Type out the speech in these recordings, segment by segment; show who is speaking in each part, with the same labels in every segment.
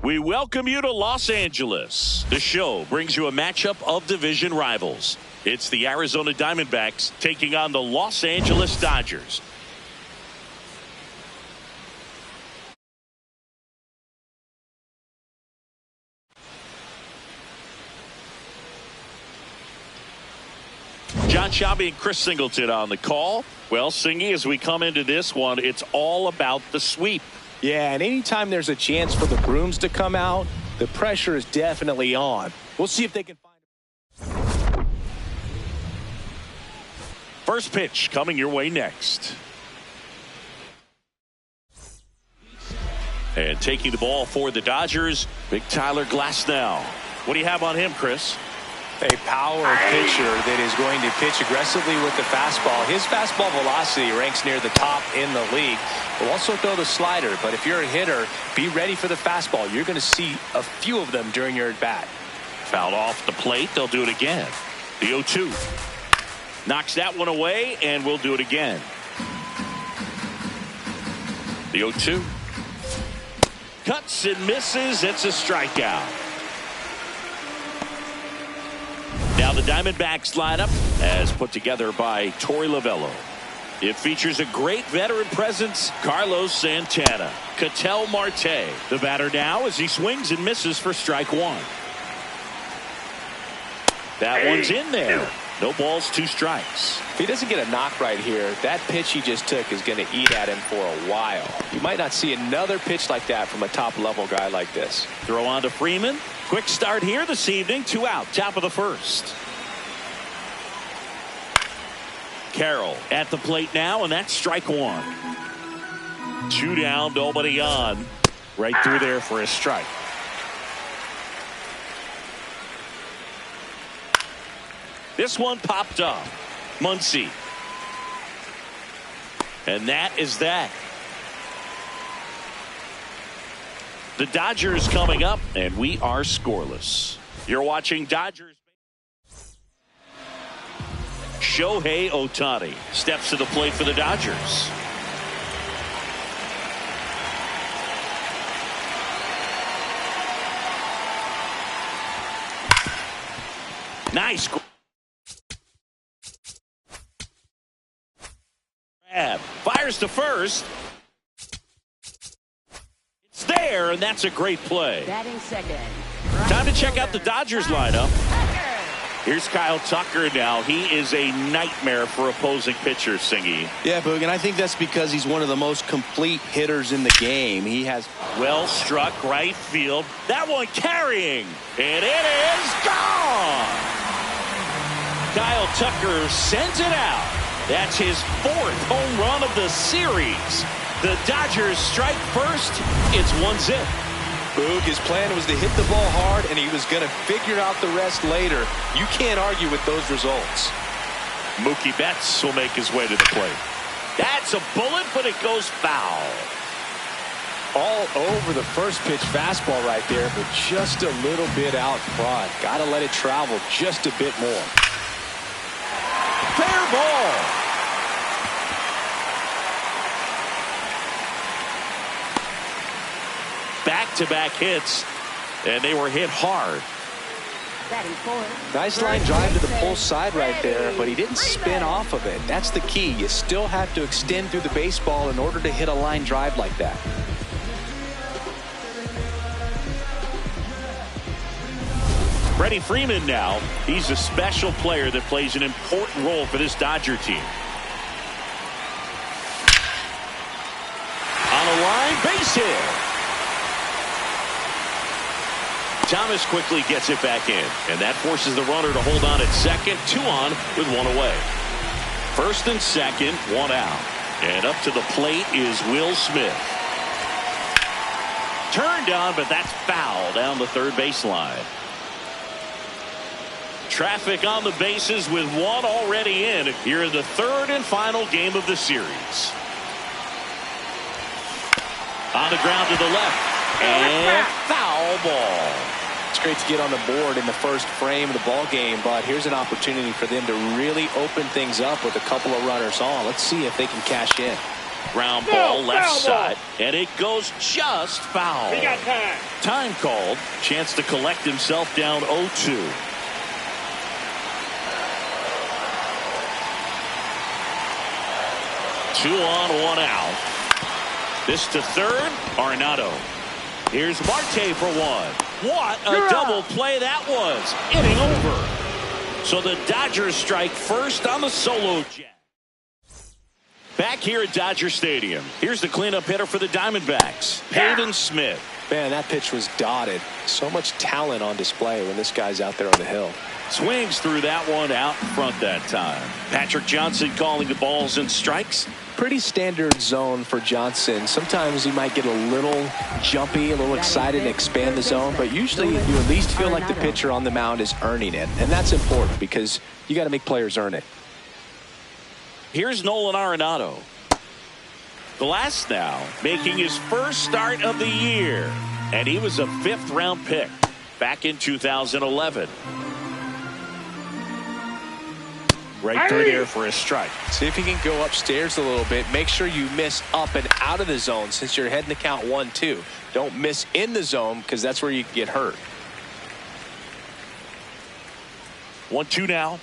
Speaker 1: We welcome you to Los Angeles. The show brings you a matchup of division rivals. It's the Arizona Diamondbacks taking on the Los Angeles Dodgers. John Shelby and Chris Singleton on the call. Well, Singy, as we come into this one, it's all about the sweep.
Speaker 2: Yeah, and anytime there's a chance for the brooms to come out, the pressure is definitely on. We'll see if they can find it.
Speaker 1: First pitch coming your way next. And taking the ball for the Dodgers, Big Tyler Glasnow. What do you have on him, Chris?
Speaker 2: A power pitcher that is going to pitch aggressively with the fastball. His fastball velocity ranks near the top in the league. Will also throw the slider, but if you're a hitter, be ready for the fastball. You're going to see a few of them during your at-bat.
Speaker 1: Fouled off the plate. They'll do it again. The 0-2. Knocks that one away, and we'll do it again. The 0-2. Cuts and misses. It's a strikeout. Now the Diamondbacks lineup as put together by Torey Lovello. It features a great veteran presence, Carlos Santana. Ketel Marte, the batter now as he swings and misses for strike one. That one's in there. No balls, 2 strikes.
Speaker 2: If he doesn't get a knock right here, that pitch he just took is going to eat at him for a while. You might not see another pitch like that from a top-level guy like this.
Speaker 1: Throw on to Freeman. Quick start here this evening. 2 out, top of the first. Carroll at the plate now, and that's strike 1. 2 down, nobody on. Right through there for a strike. This one popped up. Muncy. And that is that. The Dodgers coming up, and we are scoreless. You're watching Dodgers. Shohei Ohtani steps to the plate for the Dodgers. Nice grab. Fires to first. It's there, and that's a great play.
Speaker 3: Batting second.
Speaker 1: Time to check out the Dodgers lineup. Here's Kyle Tucker now. He is a nightmare for opposing pitchers, Singy.
Speaker 4: Yeah, Boog, and I think that's because he's one of the most complete hitters in the game. He has
Speaker 1: well struck right field. That one carrying, and it is gone. Kyle Tucker sends it out. That's his 4th home run of the series. The Dodgers strike first. It's 1-0.
Speaker 2: Boog, his plan was to hit the ball hard, and he was going to figure out the rest later. You can't argue with those results.
Speaker 1: Mookie Betts will make his way to the plate. That's a bullet, but it goes foul.
Speaker 2: All over the first pitch fastball right there, but just a little bit out front. Got to let it travel just a bit more.
Speaker 1: Fair ball. Back-to-back hits, and they were hit hard.
Speaker 2: Nice line drive to the pull side right there, but he didn't spin off of it. That's the key. You still have to extend through the baseball in order to hit a line drive like that.
Speaker 1: Freddie Freeman now. He's a special player that plays an important role for this Dodger team. On a line, base hit. Thomas quickly gets it back in, and that forces the runner to hold on at second. 2 on with 1 away. First and second, 1 out. And up to the plate is Will Smith. Turned on, but that's foul down the third baseline. Traffic on the bases with 1 already in here in the 3rd and final game of the series. On the ground to the left, and foul ball.
Speaker 2: It's great to get on the board in the first frame of the ball game, but here's an opportunity for them to really open things up with a couple of runners on. Let's see if they can cash in.
Speaker 1: Ground ball left side, and it goes just foul.
Speaker 3: We got time.
Speaker 1: Time called. Chance to collect himself down 0-2. Two on, one out. This to third, Arenado. Here's Marte for one. What a double play that was. Inning over. So the Dodgers strike first on the solo jet. Back here at Dodger Stadium, here's the cleanup hitter for the Diamondbacks, Pavin Smith.
Speaker 2: Man, that pitch was dotted. So much talent on display when this guy's out there on the hill.
Speaker 1: Swings through that one out in front that time. Patrick Johnson calling the balls and strikes.
Speaker 2: Pretty standard zone for Johnson. Sometimes he might get a little jumpy, a little excited and expand the zone, but usually you at least feel like the pitcher on the mound is earning it. And that's important because you got to make players earn it.
Speaker 1: Here's Nolan Arenado. Glass now making his first start of the year. And he was a 5th round pick back in 2011. Right through there for a strike.
Speaker 2: See if you can go upstairs a little bit. Make sure you miss up and out of the zone since you're heading to count 1-2. Don't miss in the zone because that's where you get hurt.
Speaker 1: 1-2 now.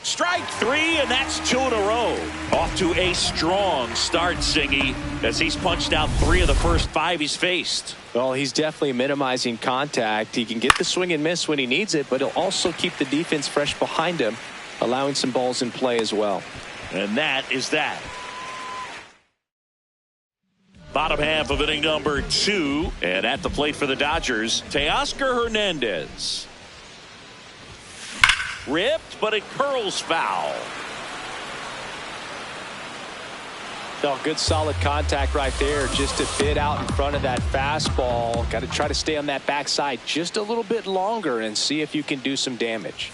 Speaker 1: Strike 3, and that's 2 in a row. Off to a strong start, Singy, as he's punched out 3 of the first 5 he's faced.
Speaker 2: Well, he's definitely minimizing contact. He can get the swing and miss when he needs it, but he'll also keep the defense fresh behind him, allowing some balls in play as well.
Speaker 1: And that is that. Bottom half of inning number 2, and at the plate for the Dodgers, Teoscar Hernandez. Ripped, but it curls foul.
Speaker 2: Oh, good solid contact right there, just a bit out in front of that fastball. Got to try to stay on that backside just a little bit longer and see if you can do some damage.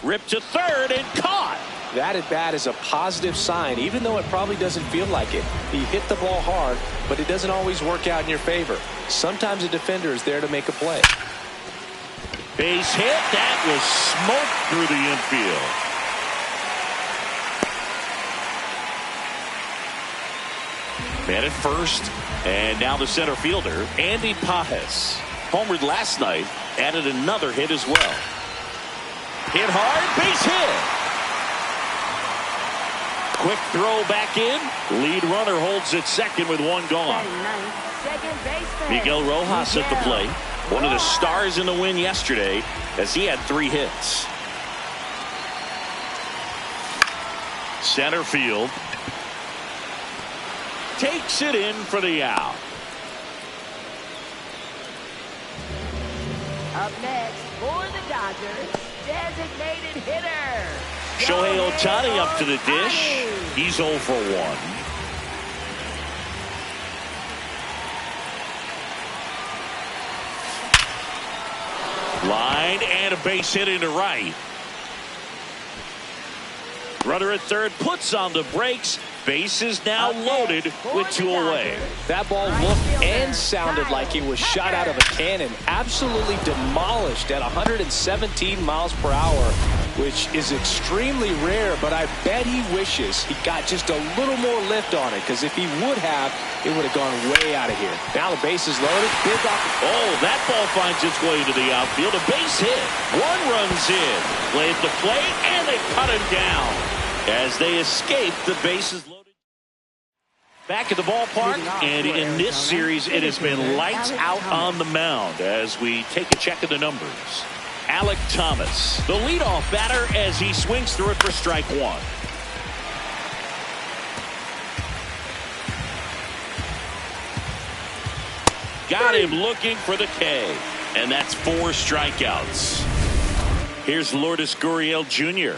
Speaker 1: Ripped to third and caught.
Speaker 2: That at bat is a positive sign, even though it probably doesn't feel like it. He hit the ball hard, but it doesn't always work out in your favor. Sometimes a defender is there to make a play.
Speaker 1: Base hit. That was smoked through the infield. Man at first, and now the center fielder, Andy Pajes. Homered last night, added another hit as well. Hit hard, base hit. Quick throw back in. Lead runner holds at second with one gone. Miguel Rojas at the plate. One of the stars in the win yesterday as he had 3 hits. Center field. Takes it in for the out.
Speaker 5: Up next for the Dodgers, designated hitter
Speaker 1: Shohei Ohtani up to the dish. He's 0 for 1. Line and a base hit into right. Runner at third puts on the brakes. Base is now loaded with 2 away.
Speaker 2: That ball looked and sounded like it was shot out of a cannon. Absolutely demolished at 117 miles per hour, which is extremely rare, but I bet he wishes he got just a little more lift on it, because if he would have, it would have gone way out of here. Now the base is loaded. Big off.
Speaker 1: Oh, that ball finds its way to the outfield. A base hit. 1 runs in. Play at the plate, and they cut him down as they escape the bases loaded. Back at the ballpark, and in this series it has been lights out on the mound as we take a check of the numbers. Alek Thomas, the leadoff batter, as he swings through it for strike 1. Got him looking for the K, and that's 4 strikeouts. Here's Lourdes Gurriel Jr.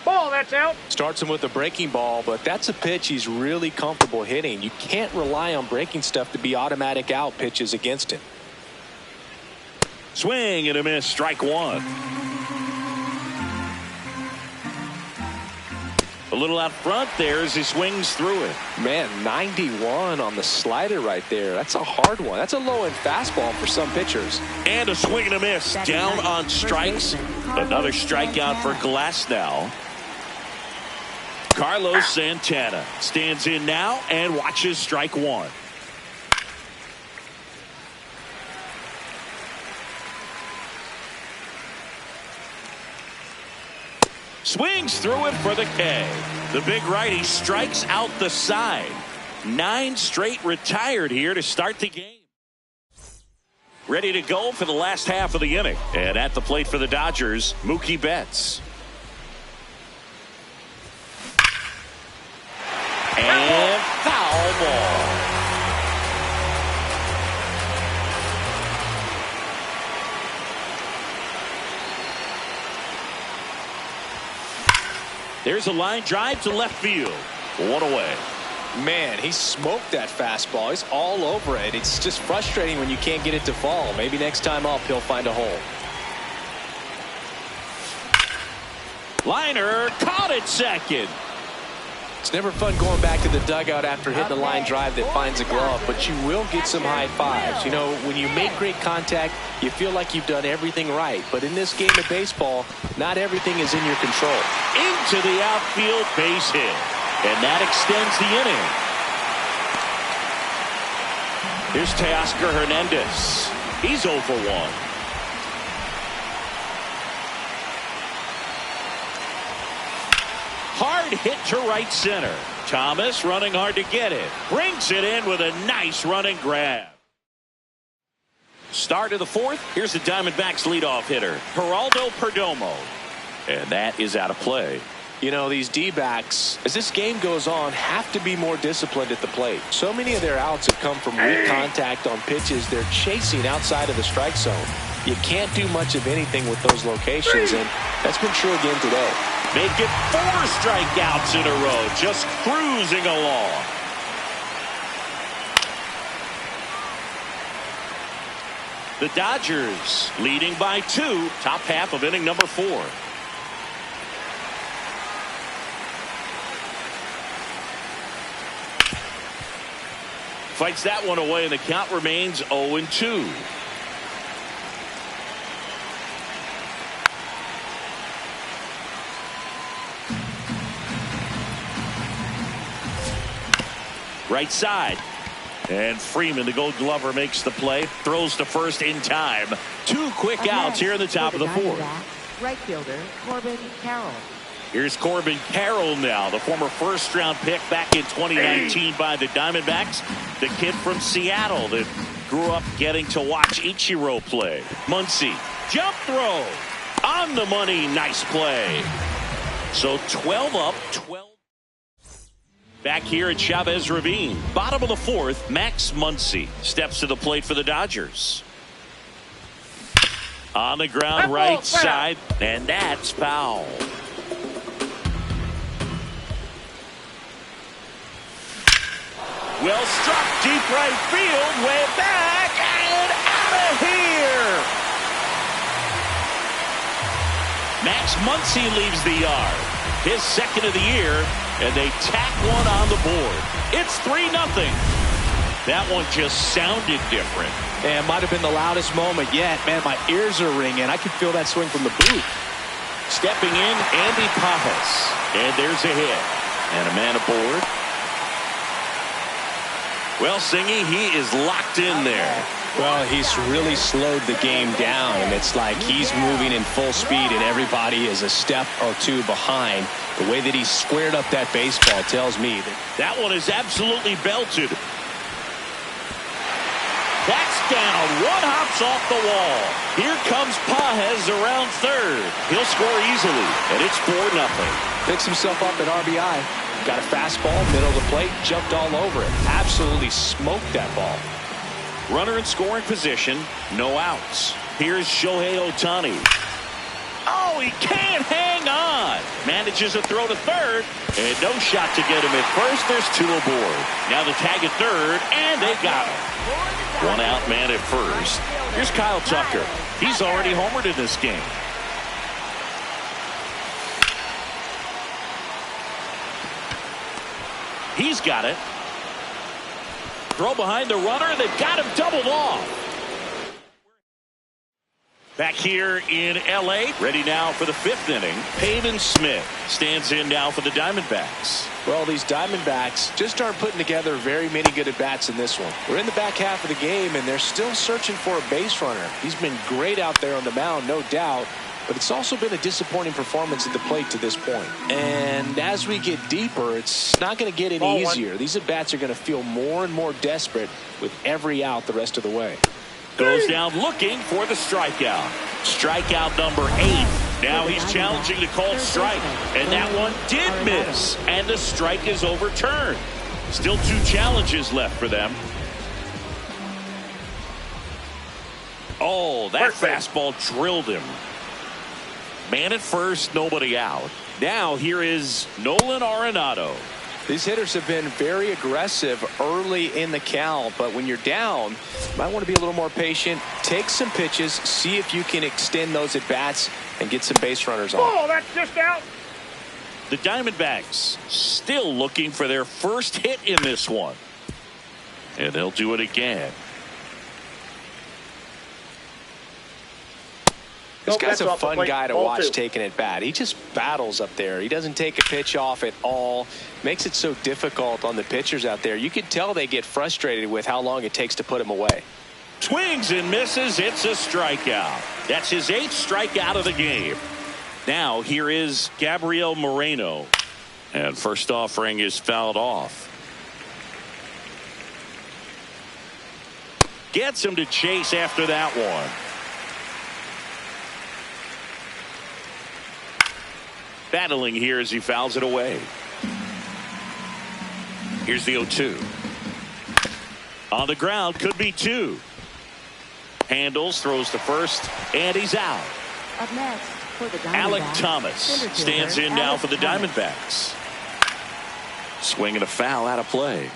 Speaker 3: Ball, that's out.
Speaker 2: Starts him with a breaking ball, but that's a pitch he's really comfortable hitting. You can't rely on breaking stuff to be automatic out pitches against him.
Speaker 1: Swing and a miss, strike 1. A little out front there as he swings through it.
Speaker 2: Man, 91 on the slider right there. That's a hard one. That's a low-end fastball for some pitchers.
Speaker 1: And a swing and a miss. Down on strikes. Another strikeout for Glass now. Carlos Santana stands in now and watches strike one. Swings through it for the K. The big righty strikes out the side. 9 straight retired here to start the game. Ready to go for the last half of the inning. And at the plate for the Dodgers, Mookie Betts. And foul ball. There's a line drive to left field. One away.
Speaker 2: Man, he smoked that fastball. He's all over it. It's just frustrating when you can't get it to fall. Maybe next time up he'll find a hole.
Speaker 1: Liner caught at second.
Speaker 2: It's never fun going back to the dugout after hitting a line drive that finds a glove, but you will get some high fives. You know, when you make great contact, you feel like you've done everything right. But in this game of baseball, not everything is in your control.
Speaker 1: Into the outfield, base hit. And that extends the inning. Here's Teoscar Hernandez. He's 0 for 1. Hard hit to right center. Thomas running hard to get it. Brings it in with a nice running grab. Start of the fourth. Here's the Diamondbacks leadoff hitter, Geraldo Perdomo. And that is out of play.
Speaker 2: You know, these D-backs, as this game goes on, have to be more disciplined at the plate. So many of their outs have come from weak contact on pitches they're chasing outside of the strike zone. You can't do much of anything with those locations, and that's been true again today.
Speaker 1: Make it 4 strikeouts in a row, just cruising along. The Dodgers leading by 2, top half of inning number 4. Fights that one away, and the count remains 0-2. Right side. And Freeman, the Gold Glover, makes the play. Throws to first in time. 2 quick outs here in the top of the 4th.
Speaker 5: Right fielder, Corbin Carroll.
Speaker 1: Here's Corbin Carroll now, the former first-round pick back in 2019 by the Diamondbacks. The kid from Seattle that grew up getting to watch Ichiro play. Muncy, jump throw. On the money, nice play. So 12 up, 12. Back here at Chavez Ravine. Bottom of the 4th, Max Muncy steps to the plate for the Dodgers. On the ground, right side, and that's foul. Well struck, deep right field, way back, and out of here. Max Muncy leaves the yard. His second of the year, and they tack one on the board. It's 3-0. That one just sounded different.
Speaker 2: And it might have been the loudest moment yet. Man, my ears are ringing. I can feel that swing from the booth.
Speaker 1: Stepping in, Andy Pajas. And there's a hit. And a man aboard. Well, Singy, he is locked in there.
Speaker 2: Well, he's really slowed the game down, and it's like he's moving in full speed, and everybody is a step or 2 behind. The way that he squared up that baseball tells me
Speaker 1: that one is absolutely belted. That's down. One hops off the wall. Here comes Pajas around third. He'll score easily, and it's 4-0.
Speaker 2: Picks himself up at RBI. Got a fastball, middle of the plate, jumped all over it. Absolutely smoked that ball.
Speaker 1: Runner in scoring position, no outs. Here's Shohei Ohtani. Oh, he can't hang on. Manages a throw to third, and no shot to get him at first. There's 2 aboard. Now the tag at third, and they got him. 1 out man at first. Here's Kyle Tucker. He's already homered in this game. He's got it. Throw behind the runner. They've got him doubled off. Back here in L.A., ready now for the 5th inning. Pavin Smith stands in now for the Diamondbacks.
Speaker 2: Well, these Diamondbacks just aren't putting together very many good at-bats in this one. We're in the back half of the game, and they're still searching for a base runner. He's been great out there on the mound, no doubt, but it's also been a disappointing performance at the plate to this point. And as we get deeper, it's not going to get any easier. These at-bats are going to feel more and more desperate with every out the rest of the way.
Speaker 1: Goes down looking for the strikeout. Strikeout number 8. Now he's challenging the called strike. And that one did miss. And the strike is overturned. Still 2 challenges left for them. Oh, that fastball drilled him. Man at first, nobody out. Now here is Nolan Arenado.
Speaker 2: These hitters have been very aggressive early in the count, but when you're down, you might want to be a little more patient. Take some pitches, see if you can extend those at bats and get some base runners on.
Speaker 3: Oh, that's just out.
Speaker 1: The Diamondbacks still looking for their first hit in this one. And they'll do it again.
Speaker 2: This guy's a fun guy to watch taking at bat. He just battles up there. He doesn't take a pitch off at all. Makes it so difficult on the pitchers out there. You can tell they get frustrated with how long it takes to put him away.
Speaker 1: Swings and misses. It's a strikeout. That's his 8th strikeout of the game. Now here is Gabriel Moreno. And first offering is fouled off. Gets him to chase after that one. Battling here as he fouls it away. Here's the 0-2. On the ground, could be 2. Handles, throws to first, and he's out.
Speaker 5: Up next for the Diamondbacks,
Speaker 1: Alec Thomas stands in now for the Diamondbacks. Swing and a foul out of play.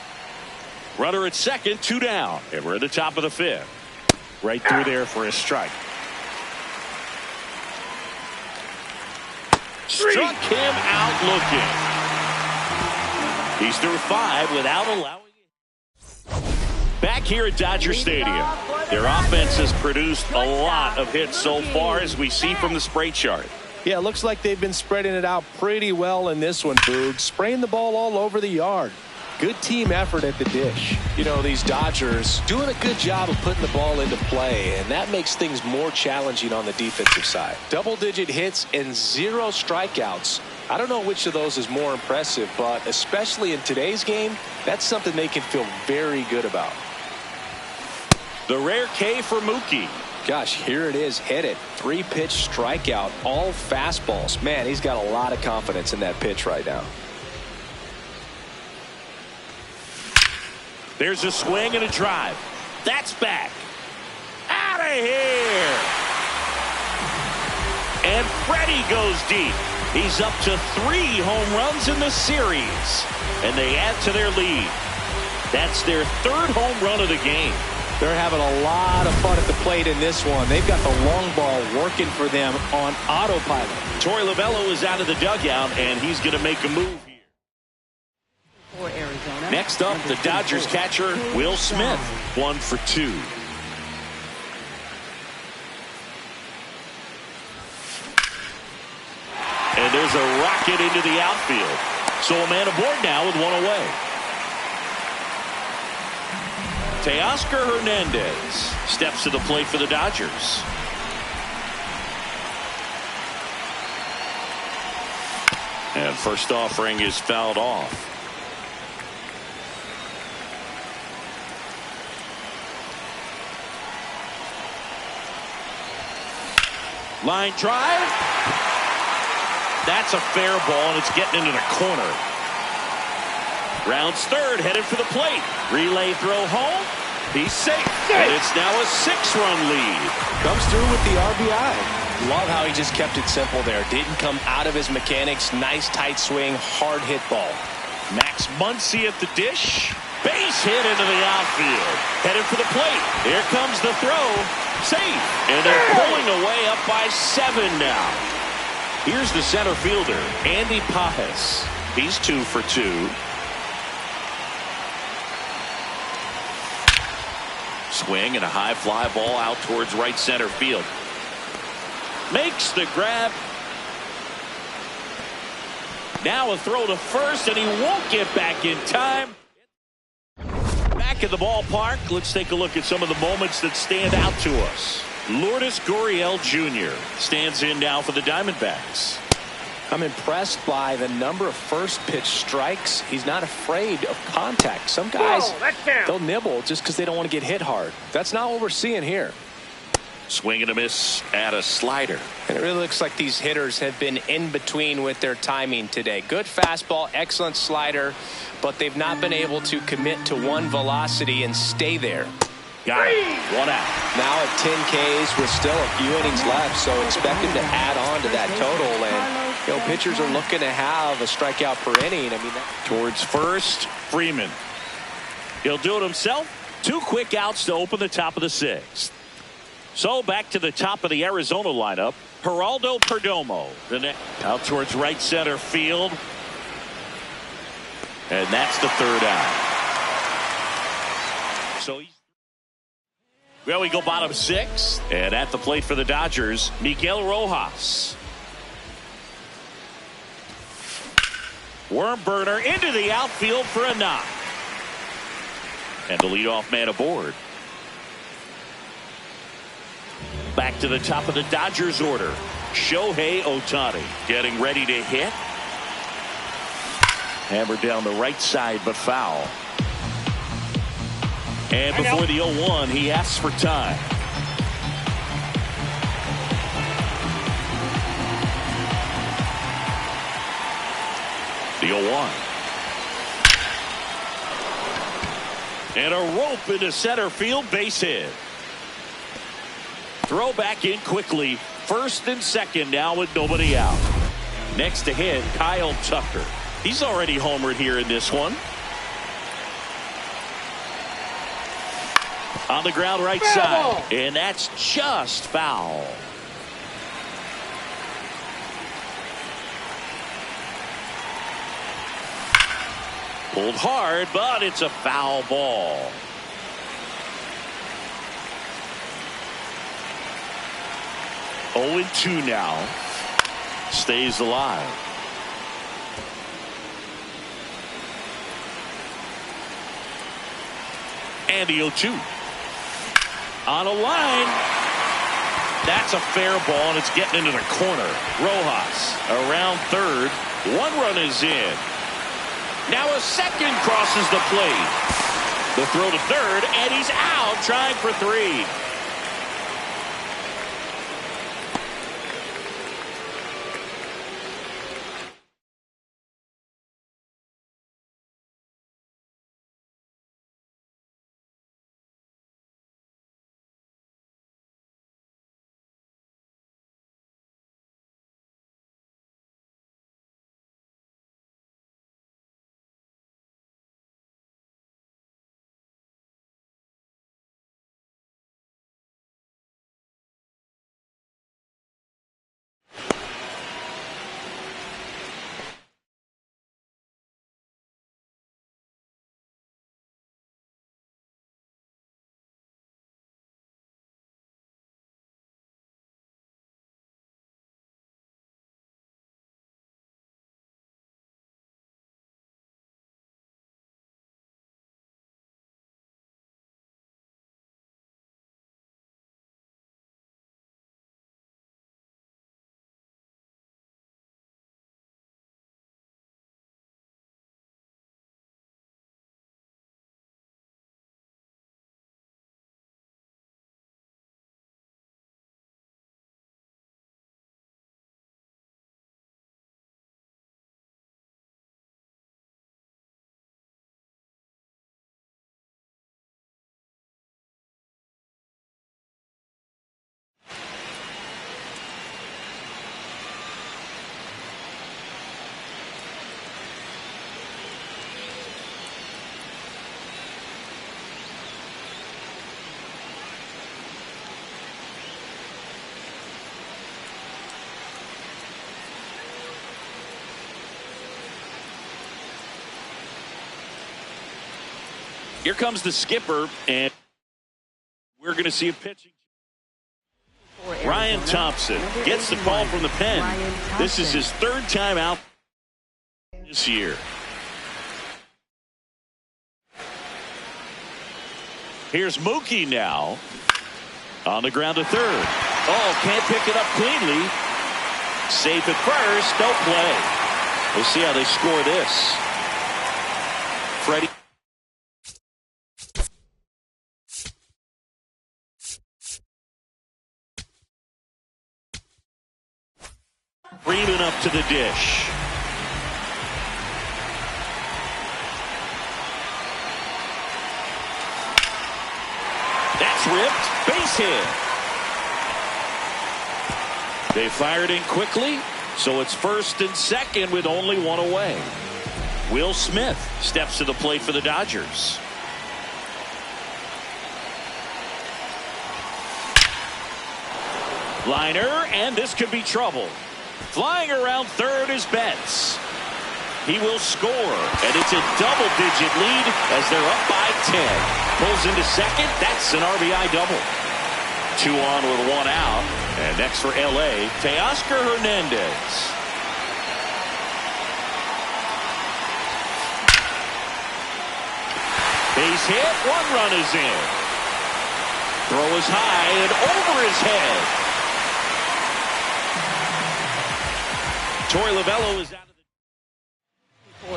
Speaker 1: Runner at second, 2 down, and we're at the top of the 5th. Right through there for a strike. Struck him out looking. He's through 5 without allowing it. Back here at Dodger Stadium, their offense has produced a lot of hits so far, as we see from the spray chart.
Speaker 4: Yeah, it looks like they've been spreading it out pretty well in this one, Boog. Spraying the ball all over the yard. Good team effort at the dish.
Speaker 2: You know, these Dodgers doing a good job of putting the ball into play, and that makes things more challenging on the defensive side. Double-digit hits and 0 strikeouts. I don't know which of those is more impressive, but especially in today's game, that's something they can feel very good about.
Speaker 1: The rare K for Mookie.
Speaker 2: Gosh, here it is. Hit it. 3-pitch strikeout. All fastballs. Man, he's got a lot of confidence in that pitch right now.
Speaker 1: There's a swing and a drive. That's back. Out of here. And Freddie goes deep. He's up to 3 home runs in the series. And they add to their lead. That's their 3rd home run of the game.
Speaker 4: They're having a lot of fun at the plate in this one. They've got the long ball working for them on autopilot.
Speaker 1: Torey Lovullo is out of the dugout, and he's going to make a move here. Next up, the Dodgers catcher, Will Smith, 1 for 2. And there's a rocket into the outfield. So a man aboard now with 1 away. Teoscar Hernandez steps to the plate for the Dodgers. And first offering is fouled off. Line drive. That's a fair ball, and it's getting into the corner. Rounds third, headed for the plate. Relay throw home. He's safe. And it's now a 6-run lead.
Speaker 2: Comes through with the RBI. Love how he just kept it simple there. Didn't come out of his mechanics. Nice tight swing, hard hit ball.
Speaker 1: Max Muncy at the dish. Base hit into the outfield. Headed for the plate. Here comes the throw. Safe. And they're pulling away up by 7 now. Here's the center fielder, Andy Pajes. He's 2 for 2. Swing and a high fly ball out towards right center field. Makes the grab. Now a throw to first, and he won't get back in time. Back in the ballpark, let's take a look at some of the moments that stand out to us. Lourdes Gurriel Jr. stands in now for the Diamondbacks.
Speaker 4: I'm impressed by the number of first pitch strikes. He's not afraid of contact. Some guys, they'll nibble just because they don't want to get hit hard. That's not what we're seeing here.
Speaker 1: Swing and a miss at a slider.
Speaker 2: And it really looks like these hitters have been in between with their timing today. Good fastball, excellent slider, but they've not been able to commit to one velocity and stay there.
Speaker 1: Got it. One out.
Speaker 2: Now at 10 Ks with still a few innings left, so expect him to add on to that total. And pitchers are looking to have a strikeout per inning. I mean,
Speaker 1: towards first, Freeman. He'll do it himself. 2 quick outs to open the top of the 6th. So back to the top of the Arizona lineup. Geraldo Perdomo. Out towards right center field. And that's the 3rd out. So well, we go bottom 6. And at the plate for the Dodgers, Miguel Rojas. Worm burner into the outfield for a knock. And the leadoff man aboard. Back to the top of the Dodgers order. Shohei Ohtani getting ready to hit. Hammered down the right side, but foul. And before the 0-1, he asks for time. The 0-1. And a rope into center field, base hit. Throw back in quickly. First and second now with nobody out. Next to hit, Kyle Tucker. He's already homered here in this one. On the ground right side. And that's just foul. Pulled hard, but it's a foul ball. Oh, 2 now. Stays alive. And the 0-2. On a line. That's a fair ball, and it's getting into the corner. Rojas around third. 1 run is in. Now a second crosses the plate. The throw to third, and he's out trying for 3. Here comes the skipper, and we're going to see a pitching. Ryan Thompson gets the call from the pen. This is his third time out this year. Here's Mookie now on the ground to third. Oh, can't pick it up cleanly. Safe at first, no play. We'll see how they score this. Freddie. Freeman up to the dish. That's ripped. Base hit. They fired in quickly, so it's first and second with only one away. Will Smith steps to the plate for the Dodgers. Liner, and this could be trouble. Flying around third is Betts. He will score, and it's a double-digit lead as they're up by 10. Pulls into second. That's an RBI double. 2 on with 1 out. And next for L.A., Teoscar Hernandez. Base hit. 1 run is in. Throw is high and over his head. Torey Lovullo is out of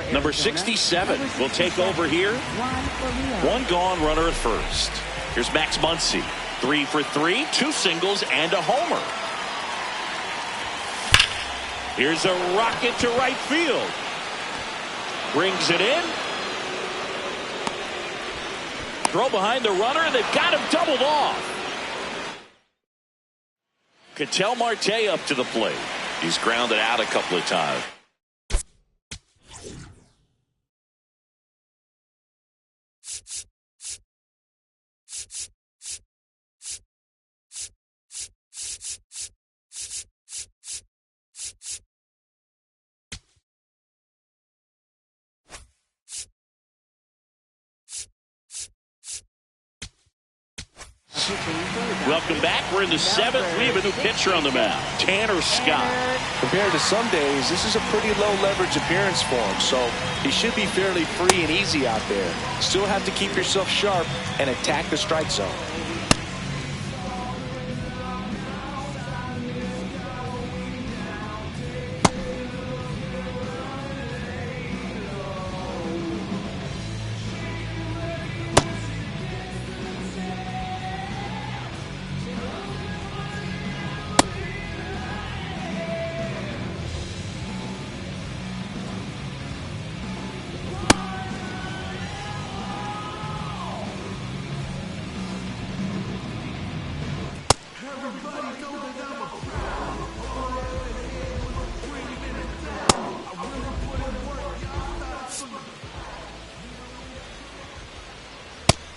Speaker 1: the... Number 67 will take over here. 1 gone, runner at first. Here's Max Muncy. 3 for 3, 2 singles and a homer. Here's a rocket to right field. Brings it in. Throw behind the runner. They've got him doubled off. Ketel Marte up to the plate. He's grounded out a couple of times. Welcome back. We're in the 7th. We have a new pitcher on the mound, Tanner Scott.
Speaker 4: Compared to some days, this is a pretty low leverage appearance for him, so he should be fairly free and easy out there. Still have to keep yourself sharp and attack the strike zone.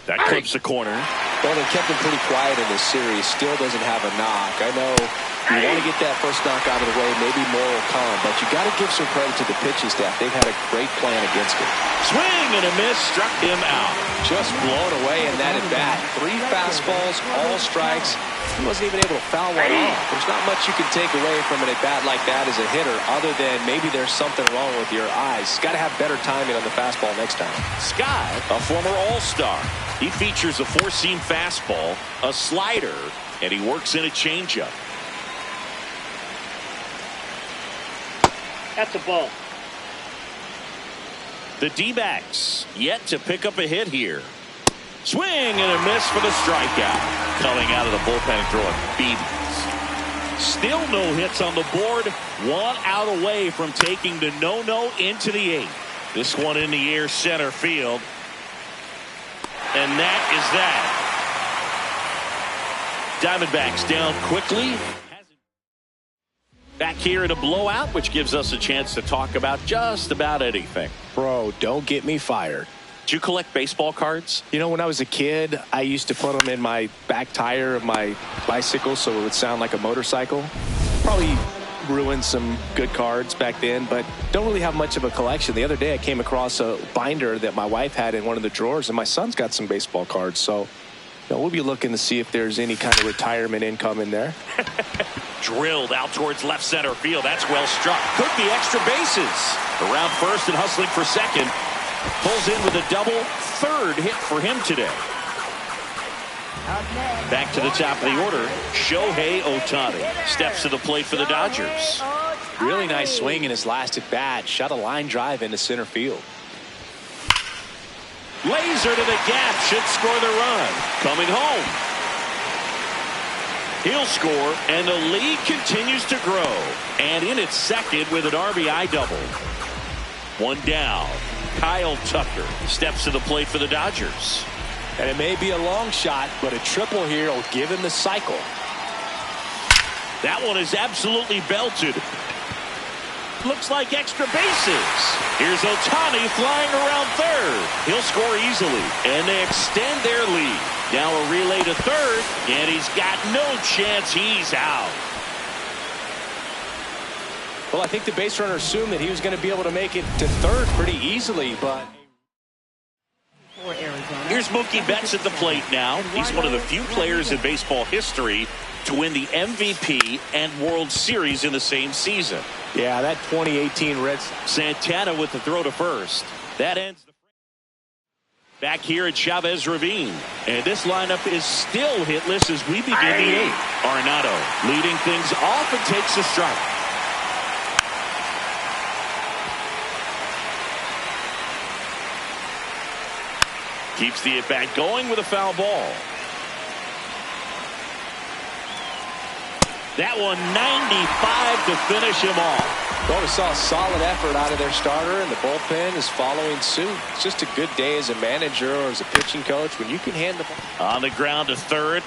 Speaker 1: That clips the corner.
Speaker 4: Well, they kept him pretty quiet in this series. Still doesn't have a knock. I know you want to get that first knock out of the way. Maybe more will come, but you got to give some credit to the pitching staff. They've had a great plan against him.
Speaker 1: Swing and a miss, struck him out.
Speaker 4: Just blown away in that at bat. 3 fastballs, all strikes. He wasn't even able to foul one off. There's not much you can take away from an at bat like that as a hitter, other than maybe there's something wrong with your eyes. Got to have better timing on the fastball next time.
Speaker 1: Scott, a former All-Star. He features a 4-seam fastball, a slider, and he works in a changeup.
Speaker 3: That's a ball.
Speaker 1: The D-backs yet to pick up a hit here. Swing and a miss for the strikeout. Coming out of the bullpen throwing BBs. Still no hits on the board. 1 out away from taking the no-no into the 8th. This one in the air center field. And that is that. Diamondbacks down quickly. Back here in a blowout, which gives us a chance to talk about just about anything.
Speaker 4: Bro, don't get me fired.
Speaker 1: Do you collect baseball cards?
Speaker 4: You know, when I was a kid, I used to put them in my back tire of my bicycle so it would sound like a motorcycle. Probably ruined some good cards back then, but don't really have much of a collection. The other day I came across a binder that my wife had in one of the drawers, and my son's got some baseball cards, so
Speaker 2: Now we'll be looking to see if there's any kind of retirement income in there.
Speaker 1: Drilled out towards left center field. That's well struck. Could be extra bases. Around first and hustling for second. Pulls in with a double. Third hit for him today. Back to the top of the order. Shohei Ohtani steps to the plate for the Dodgers.
Speaker 2: Really nice swing in his last at bat. Shot a line drive into center field.
Speaker 1: Laser to the gap. Should score the run. Coming home. He'll score, and the lead continues to grow. And in its second with an RBI double. One down. Kyle Tucker steps to the plate for the Dodgers.
Speaker 2: And it may be a long shot, but a triple here will give him the cycle.
Speaker 1: That one is absolutely belted. Looks like extra bases. Here's Ohtani flying around third. He'll score easily, and they extend their lead. Now a relay to third, and he's got no chance. He's out.
Speaker 2: Well, I think the base runner assumed that he was going to be able to make it to third pretty easily, but...
Speaker 1: Here's Mookie Betts at the plate now. He's one of the few players in baseball history to win the MVP and World Series in the same season.
Speaker 2: Yeah, that 2018 Reds.
Speaker 1: Santana with the throw to first. That ends the back here at Chavez Ravine. And this lineup is still hitless as we begin the eighth. Arenado leading things off and takes a strike. Keeps the at-bat going with a foul ball. That one 95 to finish him off.
Speaker 2: Well, we saw a solid effort out of their starter, and the bullpen is following suit. It's just a good day as a manager or as a pitching coach when you can hand the ball.
Speaker 1: On the ground to third.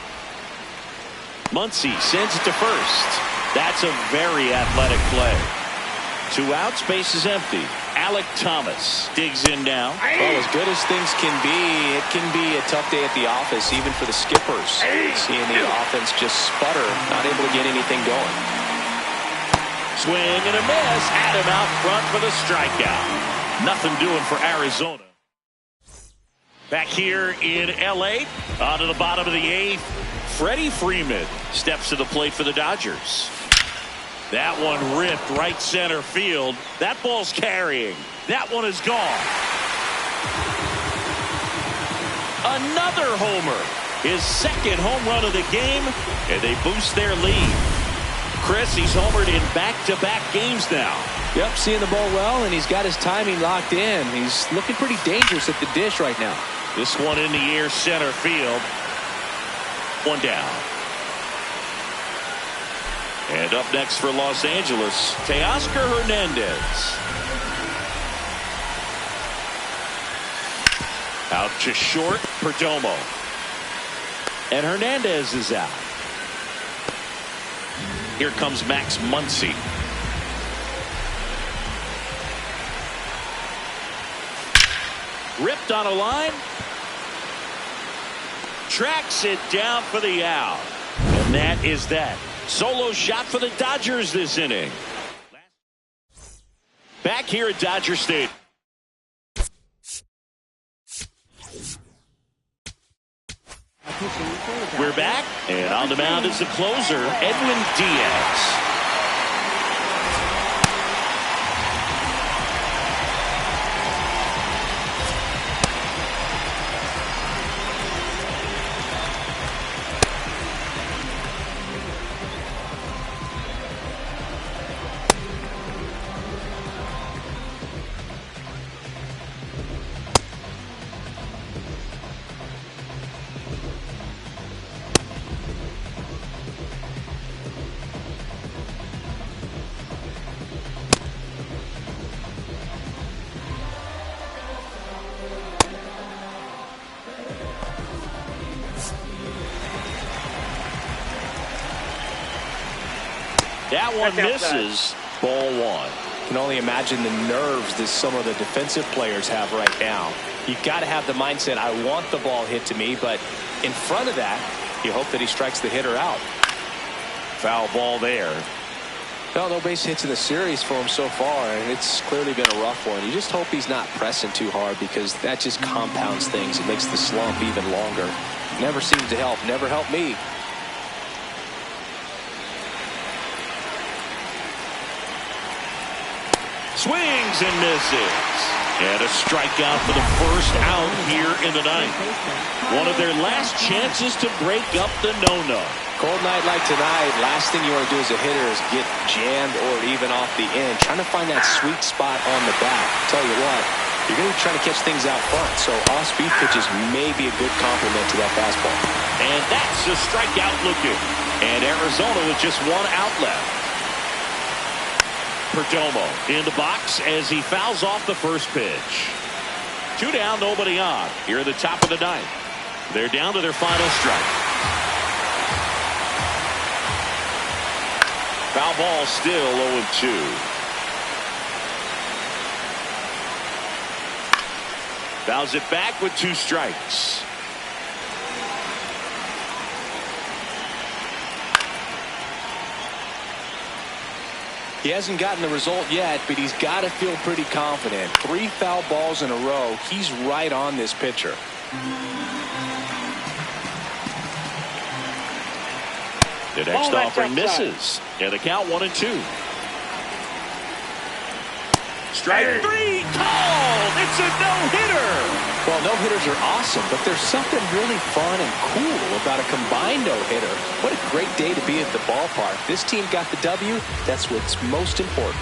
Speaker 1: Muncy sends it to first. That's a very athletic play. 2 outs, base is empty. Alec Thomas digs in now.
Speaker 2: Well, as good as things can be, it can be a tough day at the office, even for the skippers. Seeing the offense just sputter, not able to get anything going.
Speaker 1: Swing and a miss. Adam out front for the strikeout. Nothing doing for Arizona. Back here in L.A., on to the bottom of the eighth. Freddie Freeman steps to the plate for the Dodgers. That one ripped right center field. That ball's carrying. That one is gone. Another homer. His second home run of the game, and they boost their lead. Chris, he's homered in back-to-back games now.
Speaker 2: Yep, seeing the ball well, and he's got his timing locked in. He's looking pretty dangerous at the dish right now.
Speaker 1: This one in the air, center field. One down. And up next for Los Angeles, Teoscar Hernandez. Out to short, Perdomo. And Hernandez is out. Here comes Max Muncy. Ripped on a line. Tracks it down for the out. And that is that. Solo shot for the Dodgers this inning. Back here at Dodger Stadium. We're back, and on the mound is the closer, Edwin Diaz. That one misses. Ball one.
Speaker 2: Can only imagine the nerves that some of the defensive players have right now. You got to have the mindset, I want the ball hit to me, but in front of that, you hope that he strikes the hitter out.
Speaker 1: Foul ball there.
Speaker 2: Well, no base hits in the series for him so far, and it's clearly been a rough one. You just hope he's not pressing too hard because that just compounds things. It makes the slump even longer.
Speaker 4: Never seems to help. Never helped me.
Speaker 1: Swings and misses. And a strikeout for the first out here in the ninth. One of their last chances to break up the no-no.
Speaker 4: Cold night like tonight, last thing you want to do as a hitter is get jammed or even off the end. Trying to find that sweet spot on the bat. Tell you what, you're going to be trying to catch things out front. So off-speed pitches may be a good complement to that fastball.
Speaker 1: And that's a strikeout looking. And Arizona with just one out left. Perdomo in the box as he fouls off the first pitch. 2 down, nobody on. Here at the top of the ninth. They're down to their final strike. Foul ball, still 0-2. Fouls it back with 2 strikes.
Speaker 4: He hasn't gotten the result yet, but he's got to feel pretty confident. 3 foul balls in a row. He's right on this pitcher.
Speaker 1: The next offering misses. And the count 1-2. Strike 3 called. It's a no-hitter.
Speaker 4: Well, no-hitters are awesome, but there's something really fun and cool about a combined no-hitter. What a great day to be at the ballpark. This team got the W. That's what's most important.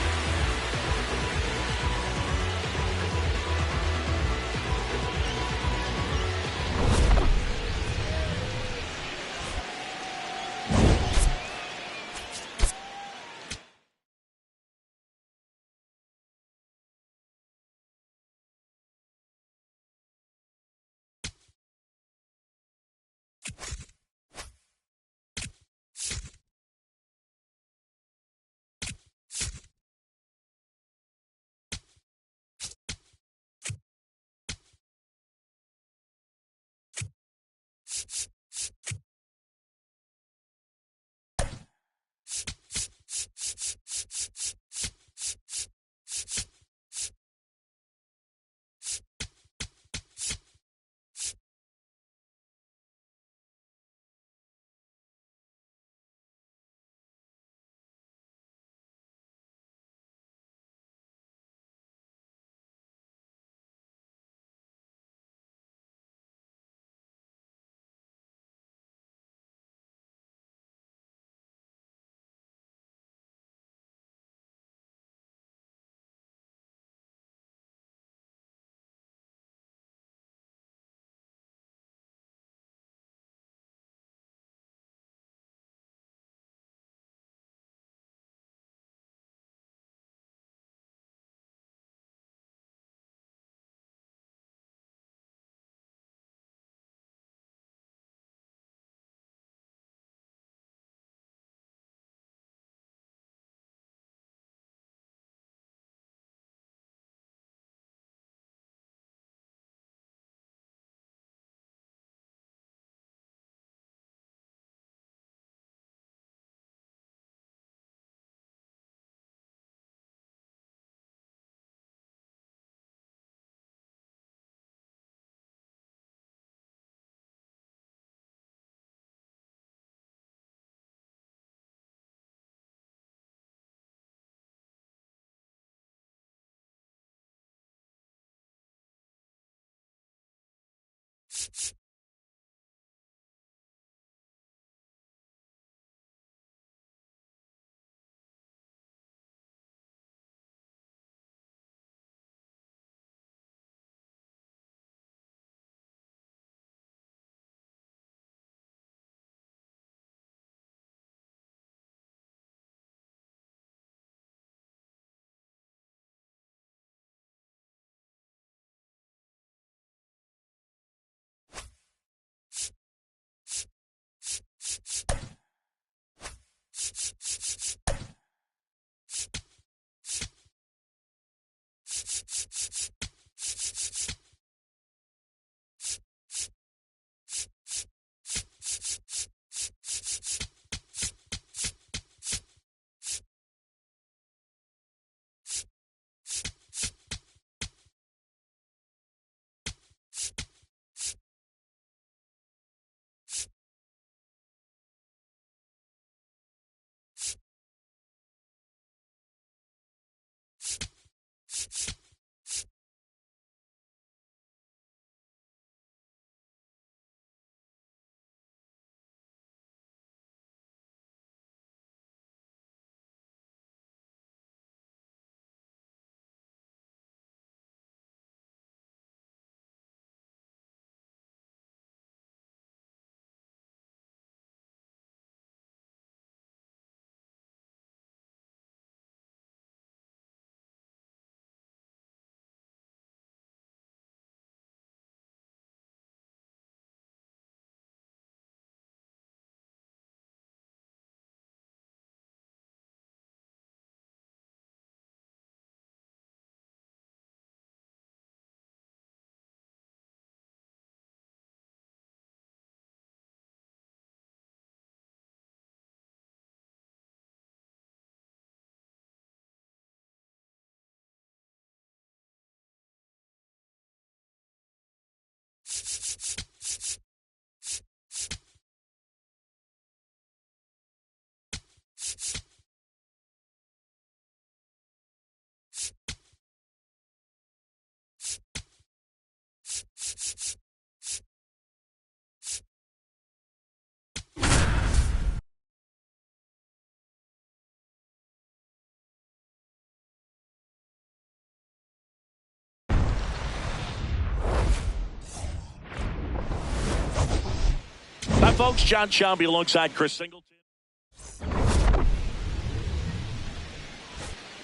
Speaker 1: folks. John Shambi alongside Chris Singleton.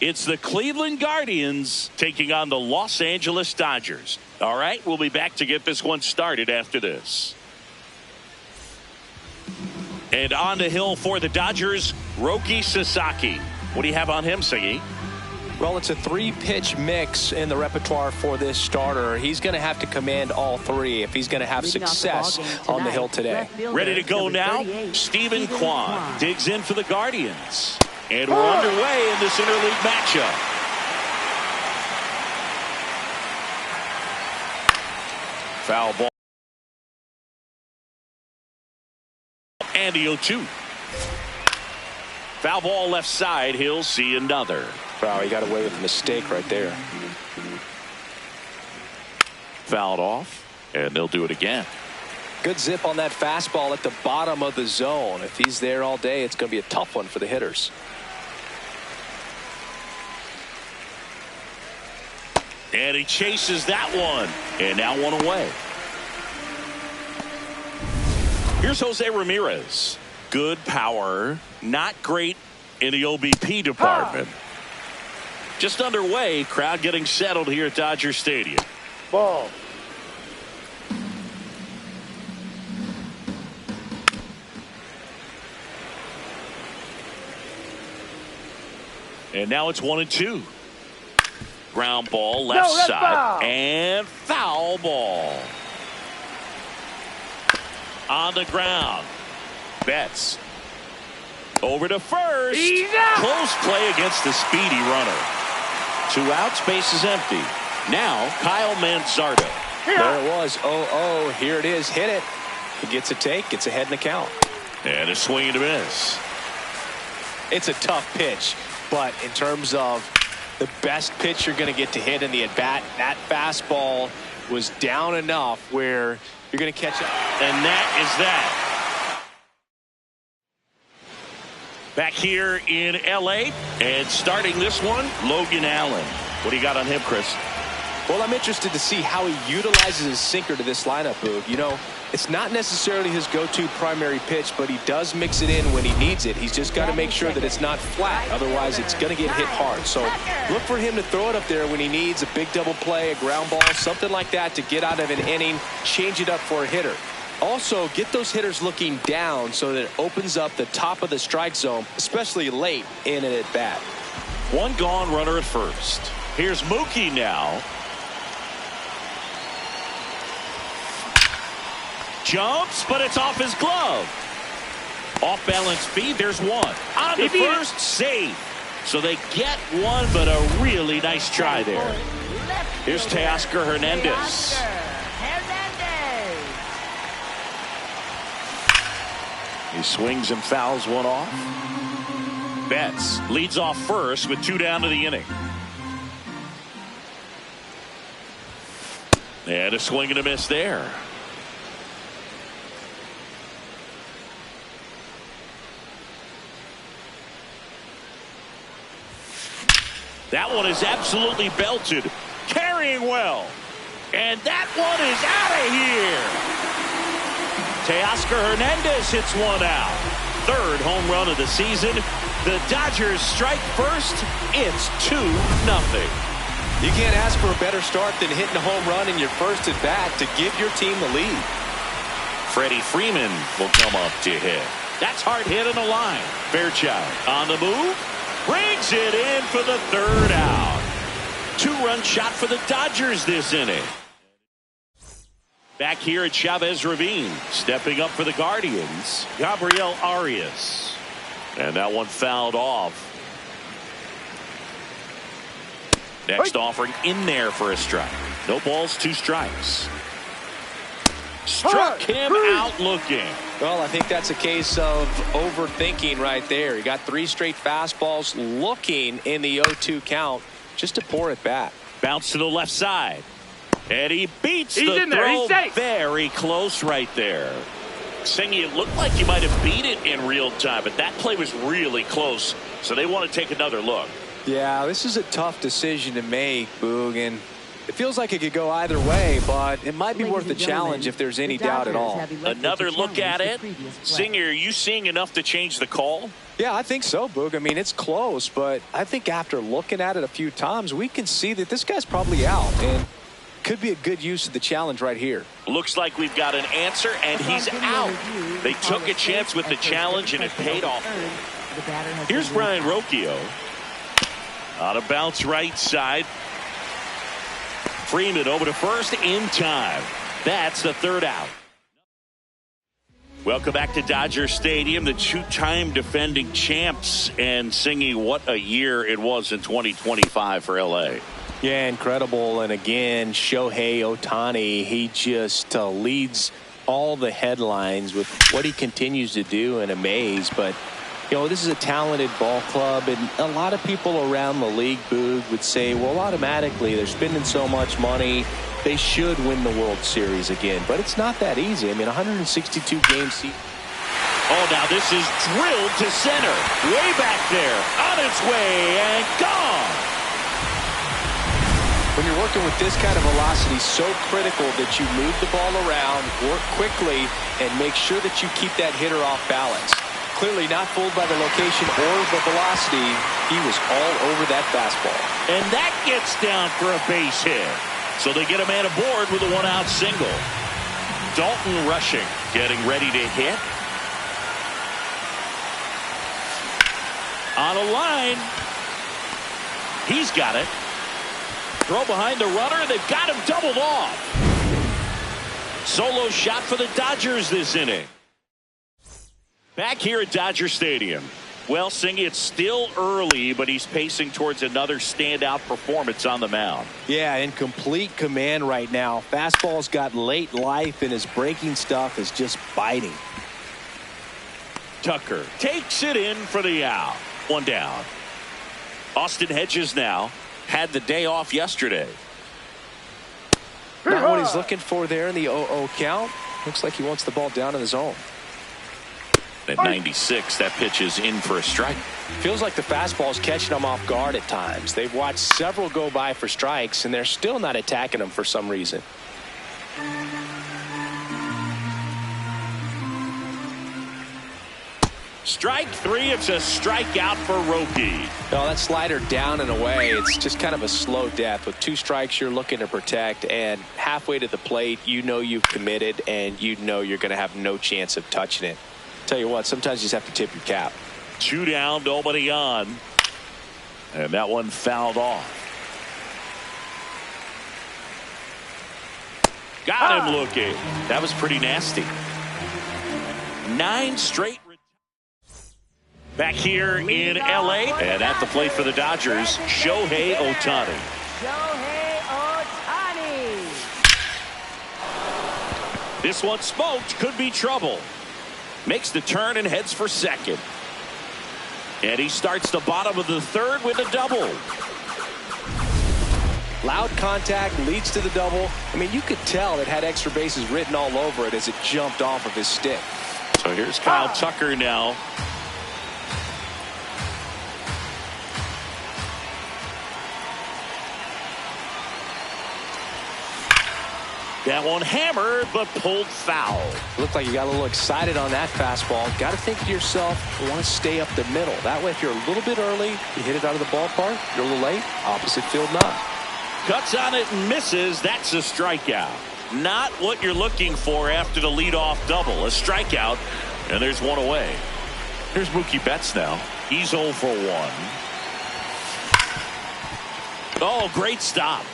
Speaker 1: It's the Cleveland Guardians taking on the Los Angeles Dodgers. All right, we'll be back to get this one started after this. And on the hill for the Dodgers, Roki Sasaki. What do you have on him, Siggy?
Speaker 2: Well, it's a 3-pitch mix in the repertoire for this starter. He's going to have to command all 3 if he's going to have success on the hill today.
Speaker 1: Ready to go now, Stephen Kwan digs in for the Guardians. And we're underway in this interleague matchup. Foul ball. And the 0-2. Foul ball left side. He'll see another.
Speaker 2: Wow, he got away with a mistake right there.
Speaker 1: Fouled off, and they'll do it again.
Speaker 2: Good zip on that fastball at the bottom of the zone. If he's there all day, it's going to be a tough one for the hitters.
Speaker 1: And he chases that one. And now one away. Here's Jose Ramirez. Good power. Not great in the OBP department. Just underway. Crowd getting settled here at Dodger Stadium.
Speaker 3: Ball.
Speaker 1: And now it's 1-2. Ground ball left side.
Speaker 3: Foul.
Speaker 1: And foul ball. On the ground. Betts. Over to first. Close play against the speedy runner. 2 outs, base is empty. Now Kyle Manzardo.
Speaker 2: There it was. 0-0. Here it is. Hit it. He gets a take. Gets ahead in the count.
Speaker 1: And a swing and a miss.
Speaker 2: It's a tough pitch. But in terms of the best pitch you're going to get to hit in the at-bat, that fastball was down enough where you're going to catch it.
Speaker 1: And that is that. Back here in L.A. and starting this one, Logan Allen. What do you got on him, Chris?
Speaker 2: Well, I'm interested to see how he utilizes his sinker to this lineup, Boog. You know, it's not necessarily his go-to primary pitch, but he does mix it in when he needs it. He's just got to make sure that it's not flat. Otherwise, it's going to get hit hard. So look for him to throw it up there when he needs a big double play, a ground ball, something like that to get out of an inning, change it up for a hitter. Also, get those hitters looking down so that it opens up the top of the strike zone, especially late in an at-bat.
Speaker 1: One gone, runner at first. Here's Mookie now. Jumps, but it's off his glove. Off balance feed, there's one. On the first, save. So they get one, but a really nice try there. Here's Teoscar Hernandez. He swings and fouls one off. Betts leads off first with 2 down to the inning. And a swing and a miss there. That one is absolutely belted. Carrying well. And that one is out of here. Teoscar Hernandez hits one out. 3rd home run of the season. The Dodgers strike first. It's 2-0.
Speaker 2: You can't ask for a better start than hitting a home run in your first at bat to give your team the lead.
Speaker 1: Freddie Freeman will come up to hit. That's hard hit in the line. Fairchild on the move. Brings it in for the 3rd out. 2-run shot for the Dodgers this inning. Back here at Chavez Ravine, stepping up for the Guardians, Gabriel Arias. And that one fouled off. Next offering in there for a strike. No balls, 2 strikes. Struck him out looking.
Speaker 2: Well, I think that's a case of overthinking right there. He got 3 straight fastballs looking in the 0-2 count just to pour it back.
Speaker 1: Bounce to the left side. And he beats the throw very close right there. Saying it looked like you might have beat it in real time, but that play was really close. So they want to take another look.
Speaker 2: Yeah, this is a tough decision to make, Boog. And
Speaker 4: It feels like it could go either way, but it might be worth the challenge if there's any doubt at all.
Speaker 1: Another look at it. Singer, are you seeing enough to change the call?
Speaker 4: Yeah, I think so, Boog. I mean, it's close, but I think after looking at it a few times, we can see that this guy's probably out and could be a good use of the challenge right here.
Speaker 1: Looks like we've got an answer, and he's out. They took a chance with the challenge, and it paid off. Here's Brian Rocchio. On a bounce right side. Freeman over to first in time. That's the third out. Welcome back to Dodger Stadium, the two-time defending champs, and singing what a year it was in 2025 for L.A.
Speaker 4: Yeah, incredible. And again, Shohei Ohtani, he just leads all the headlines with what he continues to do and amaze. But, you know, this is a talented ball club, and a lot of people around the league, Boog, would say, well, automatically they're spending so much money, they should win the World Series again. But it's not that easy. I mean, 162 games.
Speaker 1: Oh, now this is drilled to center. Way back there. On its way and gone.
Speaker 4: When you're working with this kind of velocity, so critical that you move the ball around, work quickly, and make sure that you keep that hitter off balance. Clearly not fooled by the location or the velocity. He was all over that fastball.
Speaker 1: And that gets down for a base hit. So they get a man aboard with a one-out single. Dalton rushing, getting ready to hit. On a line. He's got it. Throw behind the runner. They've got him doubled off. Solo shot for the Dodgers this inning. Back here at Dodger Stadium. Well, Singy, it's still early, but he's pacing towards another standout performance on the mound.
Speaker 4: Yeah, in complete command right now. Fastball's got late life, and his breaking stuff is just biting.
Speaker 1: Tucker takes it in for the out. One down. Austin Hedges now. Had the day off yesterday.
Speaker 4: Not what he's looking for there in the 0-0 count. Looks like he wants the ball down in the zone.
Speaker 1: At 96, that pitch is in for a strike.
Speaker 4: Feels like the fastball's catching him off guard at times. They've watched several go by for strikes, and they're still not attacking him for some reason.
Speaker 1: Strike three. It's a strikeout for Roki.
Speaker 4: No, that slider down and away. It's just kind of a slow death. With two strikes, you're looking to protect, and halfway to the plate, you know you've committed, and you know you're going to have no chance of touching it. Tell you what, sometimes you just have to tip your cap.
Speaker 1: Two down, nobody on. And that one fouled off. Got him looking. That was pretty nasty. 9 straight. Back here in L.A. and at the plate for the Dodgers, Shohei Ohtani.
Speaker 5: Shohei Ohtani.
Speaker 1: This one smoked. Could be trouble. Makes the turn and heads for second. And he starts the bottom of the third with a double.
Speaker 4: Loud contact leads to the double. I mean, you could tell it had extra bases written all over it as it jumped off of his stick.
Speaker 1: So here's Kyle Tucker now. That one hammered, but pulled foul.
Speaker 4: Looked like you got a little excited on that fastball. Got to think to yourself, you want to stay up the middle. That way, if you're a little bit early, you hit it out of the ballpark. You're a little late, opposite field not.
Speaker 1: Cuts on it and misses. That's a strikeout. Not what you're looking for after the leadoff double. A strikeout, and there's one away. Here's Mookie Betts now. He's 0 for 1. Oh, great stop.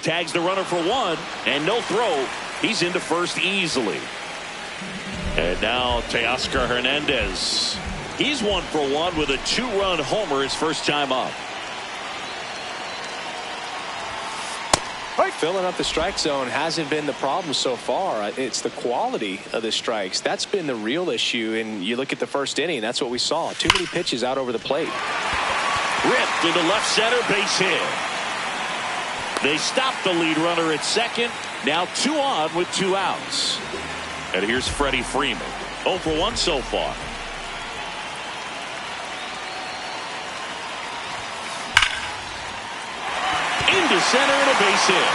Speaker 1: Tags the runner for 1, and no throw. He's into first easily. And now Teoscar Hernandez. He's 1 for 1 with a 2-run homer his first time up.
Speaker 4: Filling up the strike zone hasn't been the problem so far. It's the quality of the strikes. That's been the real issue. And you look at the first inning, that's what we saw. Too many pitches out over the plate.
Speaker 1: Ripped into left center, base hit. They stopped the lead runner at second. Now 2 on with 2 outs. And here's Freddie Freeman. 0 for 1 so far. Into center and a base hit.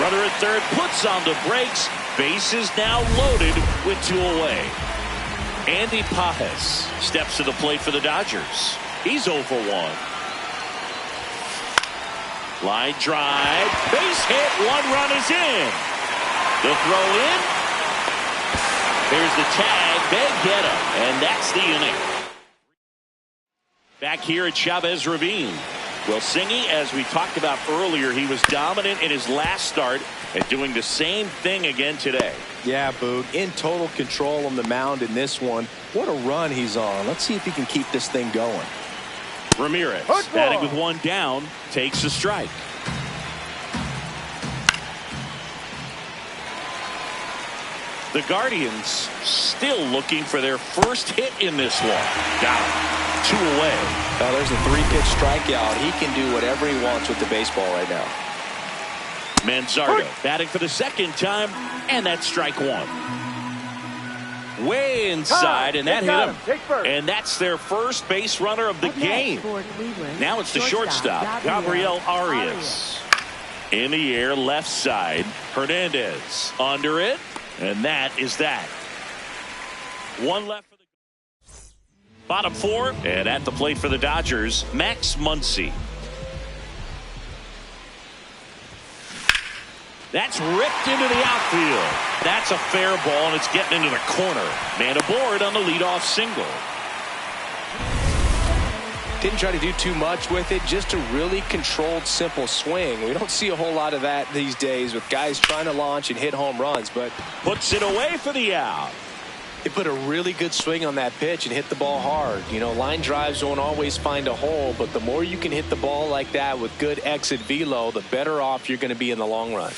Speaker 1: Runner at third puts on the brakes. Base is now loaded with 2 away. Andy Pajes steps to the plate for the Dodgers. He's 0 for 1. Line drive. Base hit. 1 run is in. The throw in. There's the tag. They get him. And that's the inning. Back here at Chavez Ravine. Well, Singy, as we talked about earlier, he was dominant in his last start and doing the same thing again today.
Speaker 2: Yeah, Boog, in total control on the mound in this one. What a run he's on. Let's see if he can keep this thing going.
Speaker 1: Ramirez, batting with 1 down, takes a strike. The Guardians still looking for their first hit in this one. Got him. 2 away.
Speaker 2: Now there's a 3-pitch strikeout. He can do whatever he wants with the baseball right now.
Speaker 1: Manzardo batting for the 2nd time, and that's strike 1. Way inside, and that hit him. And that's their first base runner of the game. Now it's the shortstop, Gabriel Arias. In the air, left side. Hernandez under it, and that is that. 1 left for the bottom 4, and at the plate for the Dodgers, Max Muncy. That's ripped into the outfield. That's a fair ball, and it's getting into the corner. Man aboard on the leadoff single.
Speaker 2: Didn't try to do too much with it, just a really controlled, simple swing. We don't see a whole lot of that these days with guys trying to launch and hit home runs, but
Speaker 1: puts it away for the out.
Speaker 2: He put a really good swing on that pitch and hit the ball hard. You know, line drives don't always find a hole, but the more you can hit the ball like that with good exit velo, the better off you're going to be in the long run.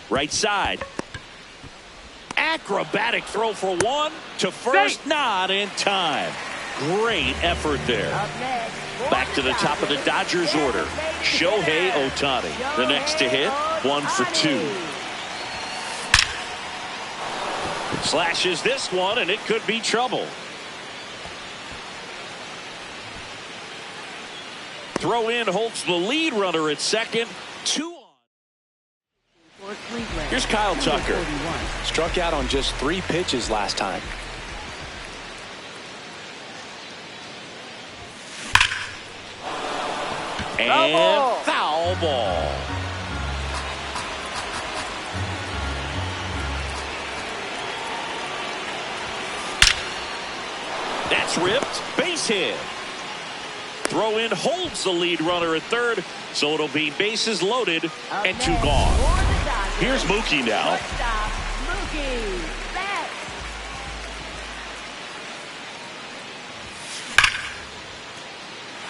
Speaker 1: Right side. Acrobatic throw for 1 to first, not in time. Great effort there. Back to the top of the Dodgers order. Shohei Ohtani, the next to hit, 1 for 2. Slashes this one, and it could be trouble. Throw in holds the lead runner at second. 2 on. Here's Kyle Tucker.
Speaker 2: Struck out on just 3 pitches last time.
Speaker 1: And foul ball. That's ripped. Base hit. Throw in holds the lead runner at third, so it'll be bases loaded and 2 gone. Here's Mookie now.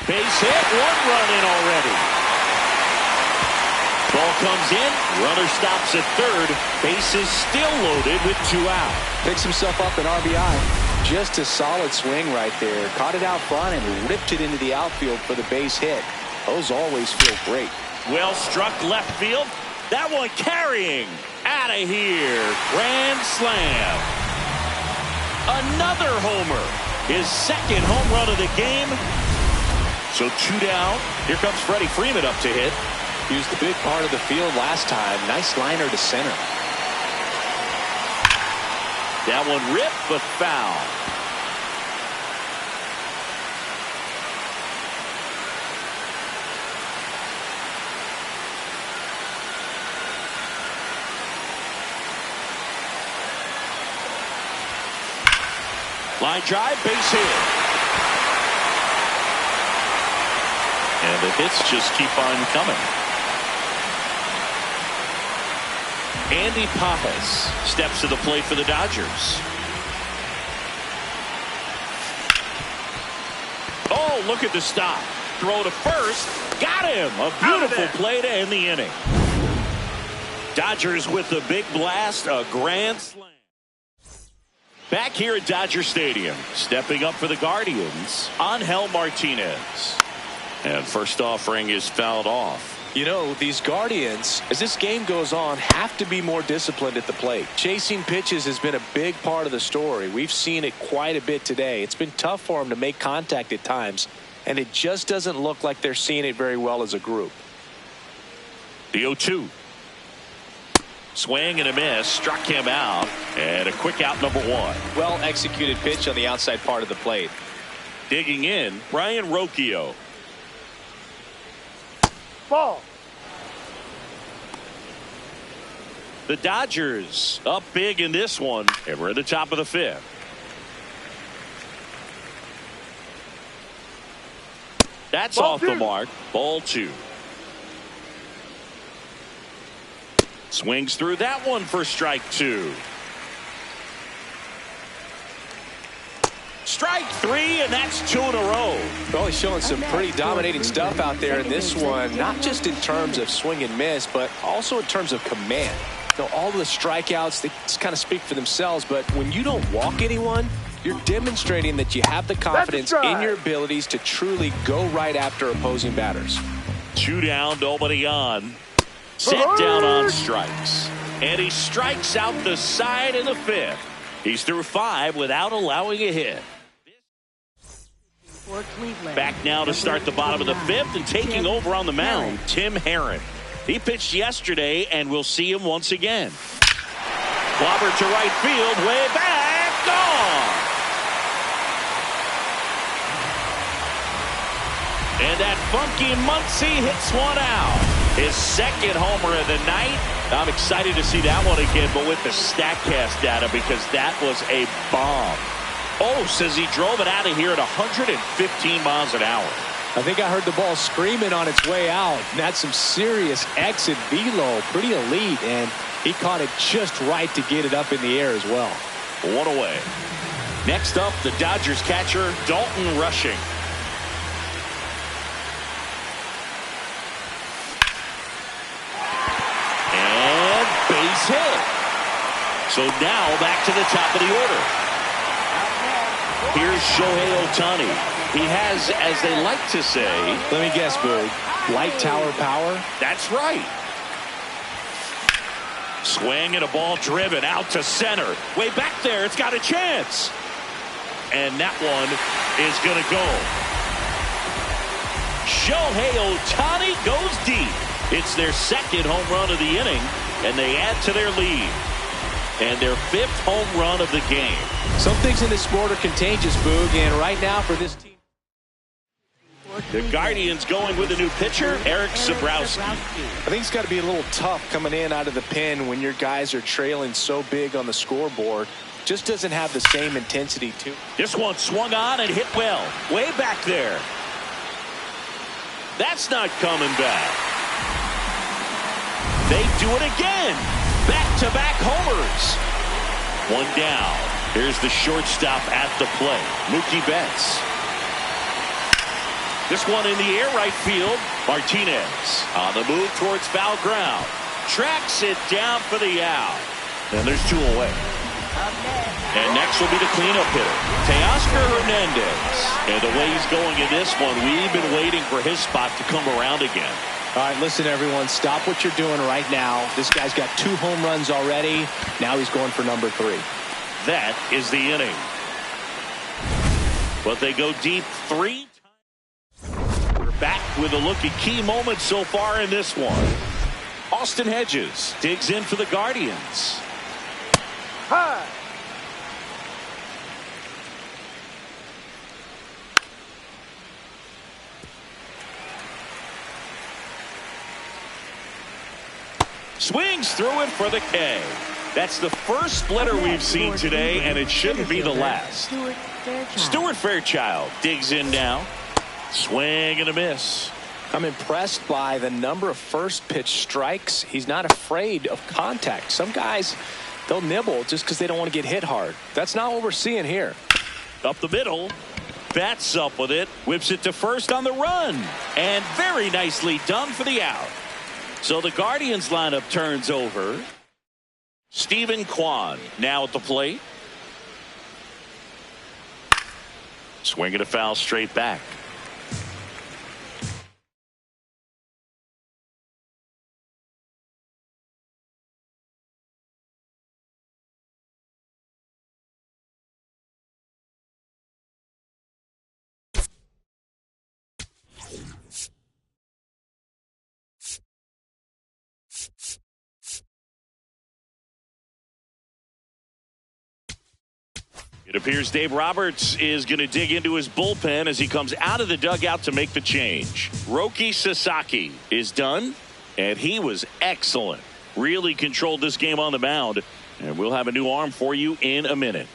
Speaker 1: Base hit, 1 run in already. Ball comes in, runner stops at third, bases still loaded with 2 out.
Speaker 2: Picks himself up an RBI. Just a solid swing right there. Caught it out front and ripped it into the outfield for the base hit. Those always feel great.
Speaker 1: Well struck left field. That one carrying. Out of here. Grand slam. Another homer. His 2nd home run of the game. So 2 down. Here comes Freddie Freeman up to hit.
Speaker 2: He was the big part of the field last time. Nice liner to center.
Speaker 1: That one ripped, but foul. Line drive, base hit. And the hits just keep on coming. Andy Pajes steps to the plate for the Dodgers. Oh, look at the stop. Throw to first. Got him. A beautiful play to end the inning. Dodgers with the big blast. A grand slam. Back here at Dodger Stadium. Stepping up for the Guardians. Angel Martinez. And first offering is fouled off.
Speaker 2: You know, these Guardians, as this game goes on, have to be more disciplined at the plate. Chasing pitches has been a big part of the story. We've seen it quite a bit today. It's been tough for them to make contact at times. and it just doesn't look like they're seeing it very well as a group.
Speaker 1: The 0-2. Swing and a miss, struck him out, and a quick out, number 1.
Speaker 2: Well executed pitch on the outside part of the plate.
Speaker 1: Digging in, Brian Rocchio.
Speaker 3: Ball.
Speaker 1: The Dodgers up big in this one, and we're at the top of the 5th. That's
Speaker 3: Ball
Speaker 1: off
Speaker 3: 2.
Speaker 1: the mark. Ball 2. Swings through that one for strike 2. Strike 3, and that's 2 in a row.
Speaker 2: Well, he's showing some pretty dominating stuff out there in this one, not just in terms of swing and miss, but also in terms of command. You know, all the strikeouts, they just kind of speak for themselves, but when you don't walk anyone, you're demonstrating that you have the confidence in your abilities to truly go right after opposing batters.
Speaker 1: 2 down, nobody on. Set down on strikes. And he strikes out the side of the 5th. He's through 5 without allowing a hit. Back now to start the bottom of the 5th, and taking over on the mound, Tim Herron. He pitched yesterday, and we'll see him once again. Clobbered to right field, way back, gone. And that funky Muncie hits one out. His 2nd homer of the night. I'm excited to see that one again, but with the StatCast data, because that was a bomb. Oh, says he drove it out of here at 115 miles an hour.
Speaker 2: I think I heard the ball screaming on its way out. And that's some serious exit velo, pretty elite, and he caught it just right to get it up in the air as well.
Speaker 1: One away. Next up, the Dodgers catcher, Dalton Rushing. And base hit. So now back to the top of the order. Here's Shohei Ohtani. He has, as they like to say,
Speaker 2: let me guess, Boog, light tower power?
Speaker 1: That's right. Swing and a ball driven out to center. Way back there, it's got a chance. And that one is going to go. Shohei Ohtani goes deep. It's their 2nd home run of the inning, and they add to their lead. And their 5th home run of the game.
Speaker 2: Some things in this sport are contagious, Boog, and right now for this team.
Speaker 1: The Guardians going with a new pitcher, Eric Sabrowski.
Speaker 2: I think it's got to be a little tough coming in out of the pen when your guys are trailing so big on the scoreboard. Just doesn't have the same intensity to it.
Speaker 1: This one swung on and hit well. Way back there. That's not coming back. They do it again. Back-to-back homers. One down. Here's the shortstop at the plate, Mookie Betts. This one in the air, right field. Martinez on the move towards foul ground. Tracks it down for the out. And there's 2 away. And next will be the cleanup hitter, Teoscar Hernandez. And the way he's going in this one, we've been waiting for his spot to come around again.
Speaker 2: All right, listen, everyone, stop what you're doing right now. This guy's got 2 home runs already. Now he's going for number 3.
Speaker 1: That is the inning. But they go deep 3 times. We're back with a look at key moments so far in this one. Austin Hedges digs in for the Guardians.
Speaker 3: High.
Speaker 1: Swings through it for the K. That's the first splitter we've seen today, and it shouldn't be the last. Stuart Fairchild digs in now. Swing and a miss.
Speaker 2: I'm impressed by the number of first pitch strikes. He's not afraid of contact. Some guys, they'll nibble just because they don't want to get hit hard. That's not what we're seeing here.
Speaker 1: Up the middle. Bats up with it. Whips it to first on the run. And very nicely done for the out. So the Guardians lineup turns over. Stephen Kwan now at the plate. Swinging a foul straight back. It appears Dave Roberts is going to dig into his bullpen as he comes out of the dugout to make the change. Roki Sasaki is done, and he was excellent. Really controlled this game on the mound, and we'll have a new arm for you in a minute.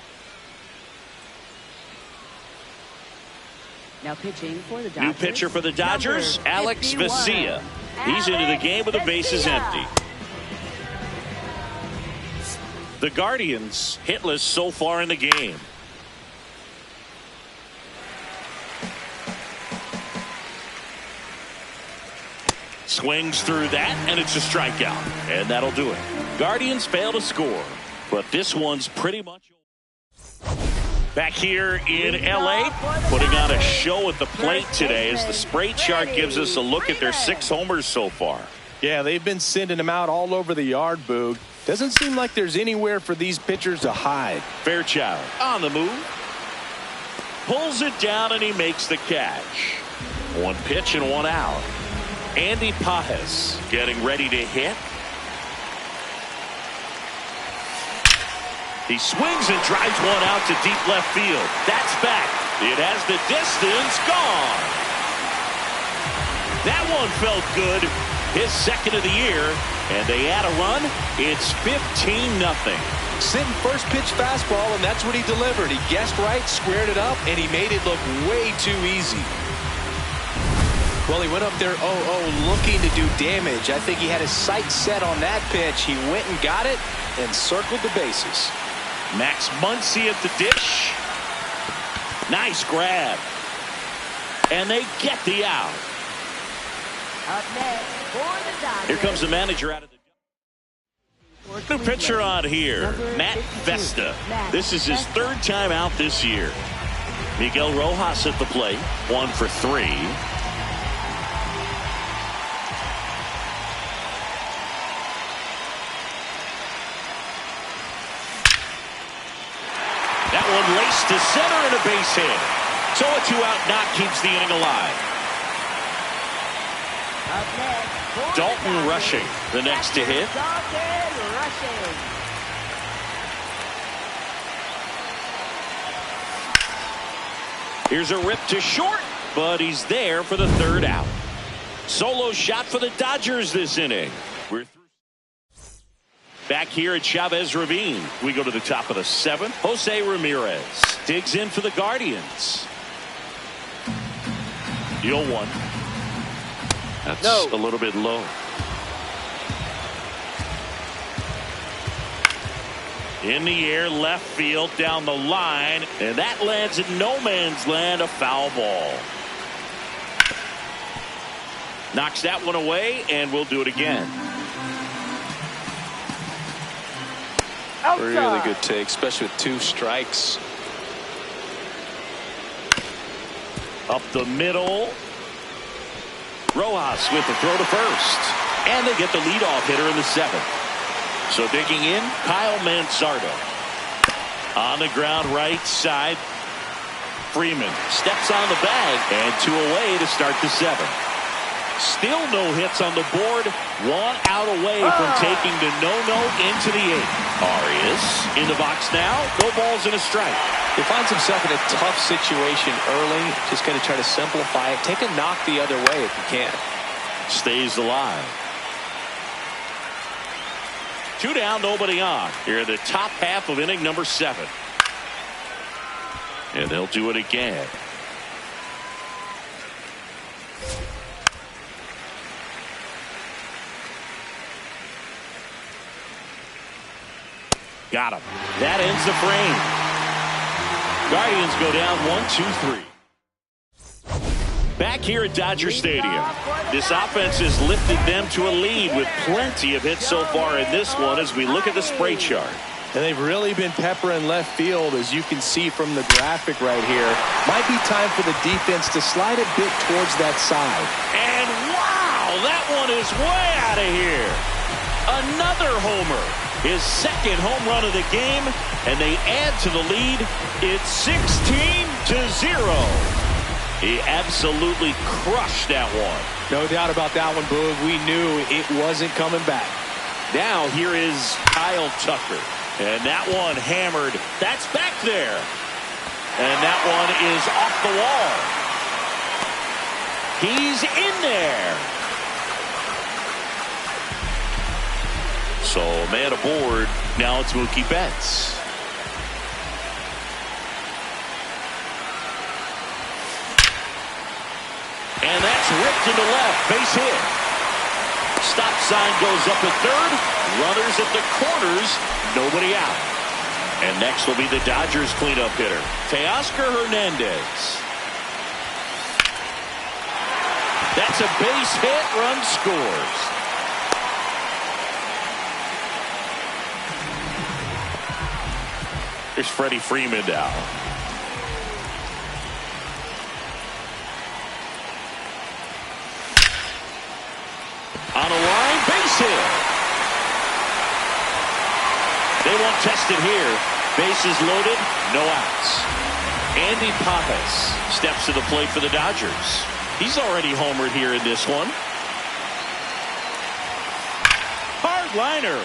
Speaker 5: Now pitching for the Dodgers.
Speaker 1: New pitcher for the Dodgers,
Speaker 5: Number
Speaker 1: Alex
Speaker 5: 51.
Speaker 1: Vesia. He's into the game with the bases empty. The Guardians hitless so far in the game. Swings through that, and it's a strikeout. And that'll do it. Guardians fail to score, but this one's pretty much over. Back here in LA, putting on a show at the plate today as the spray chart gives us a look at their 6 homers so far.
Speaker 2: Yeah, they've been sending them out all over the yard, Boog. Doesn't seem like there's anywhere for these pitchers to hide.
Speaker 1: Fairchild on the move. Pulls it down and he makes the catch. 1 pitch and 1 out. Andy Pajes getting ready to hit. He swings and drives one out to deep left field. That's back. It has the distance. Gone. That one felt good. His 2nd of the year, and they add a run. It's 15-0.
Speaker 2: Sitting first pitch fastball, and that's what he delivered. He guessed right, squared it up, and he made it look way too easy. Well, he went up there 0-0 looking to do damage. I think he had his sights set on that pitch. He went and got it and circled the bases.
Speaker 1: Max Muncy at the dish. Nice grab. And they get the out.
Speaker 5: Up next for the Dodgers.
Speaker 1: Here comes the manager out of the new pitcher on here, Matt Vesta. This is his 3rd time out this year. Miguel Rojas at the plate, 1 for 3. That one laced to center and a base hit. So a 2-out knock keeps the inning alive.
Speaker 5: Up next for
Speaker 1: Dalton
Speaker 5: the
Speaker 1: Rushing, the next to hit.
Speaker 5: Dalton Rushing.
Speaker 1: Here's a rip to short, but he's there for the 3rd out. Solo shot for the Dodgers this inning. We're through. Back here at Chavez Ravine, we go to the top of the 7th. Jose Ramirez digs in for the Guardians. The 0-1. That's a little bit low. In the air, left field, down the line, and that lands in no man's land, a foul ball. Knocks that one away, and we'll do it again.
Speaker 3: Outside.
Speaker 2: Really good take, especially with 2 strikes.
Speaker 1: Up the middle. Rojas with the throw to first. And they get the leadoff hitter in the 7th. So digging in, Kyle Manzardo. On the ground right side. Freeman steps on the bag, and 2 away to start the 7th. Still no hits on the board. 1 out away from taking the no-no into the 8th. Arias in the box now. No balls and a strike.
Speaker 2: He finds himself in a tough situation early. Just going to try to simplify it. Take a knock the other way if you can.
Speaker 1: Stays alive. 2 down, nobody on. Here in the top half of inning number 7. And they'll do it again. Got him. That ends the frame. Guardians go down 1-2-3. Back here at Dodger Stadium. This offense has lifted them to a lead with plenty of hits so far in this one as we look at the spray chart.
Speaker 2: And they've really been peppering left field, as you can see from the graphic right here. Might be time for the defense to slide a bit towards that side.
Speaker 1: And wow, that one is way out of here. Another homer. His 2nd home run of the game, and they add to the lead. It's 16-0. He absolutely crushed that one.
Speaker 2: No doubt about that one, Boog. We knew it wasn't coming back.
Speaker 1: Now here is Kyle Tucker. And that one hammered. That's back there. And that one is off the wall. He's in there. So man aboard. Now it's Mookie Betts. And that's ripped into left. Base hit. Stop sign goes up at third. Runners at the corners. Nobody out. And next will be the Dodgers cleanup hitter, Teoscar Hernandez. That's a base hit. Run scores. Here's Freddie Freeman now. On a line, base hit. They won't test it here. Bases loaded, no outs. Andy Pappas steps to the plate for the Dodgers. He's already homered here in this one. Hard liner.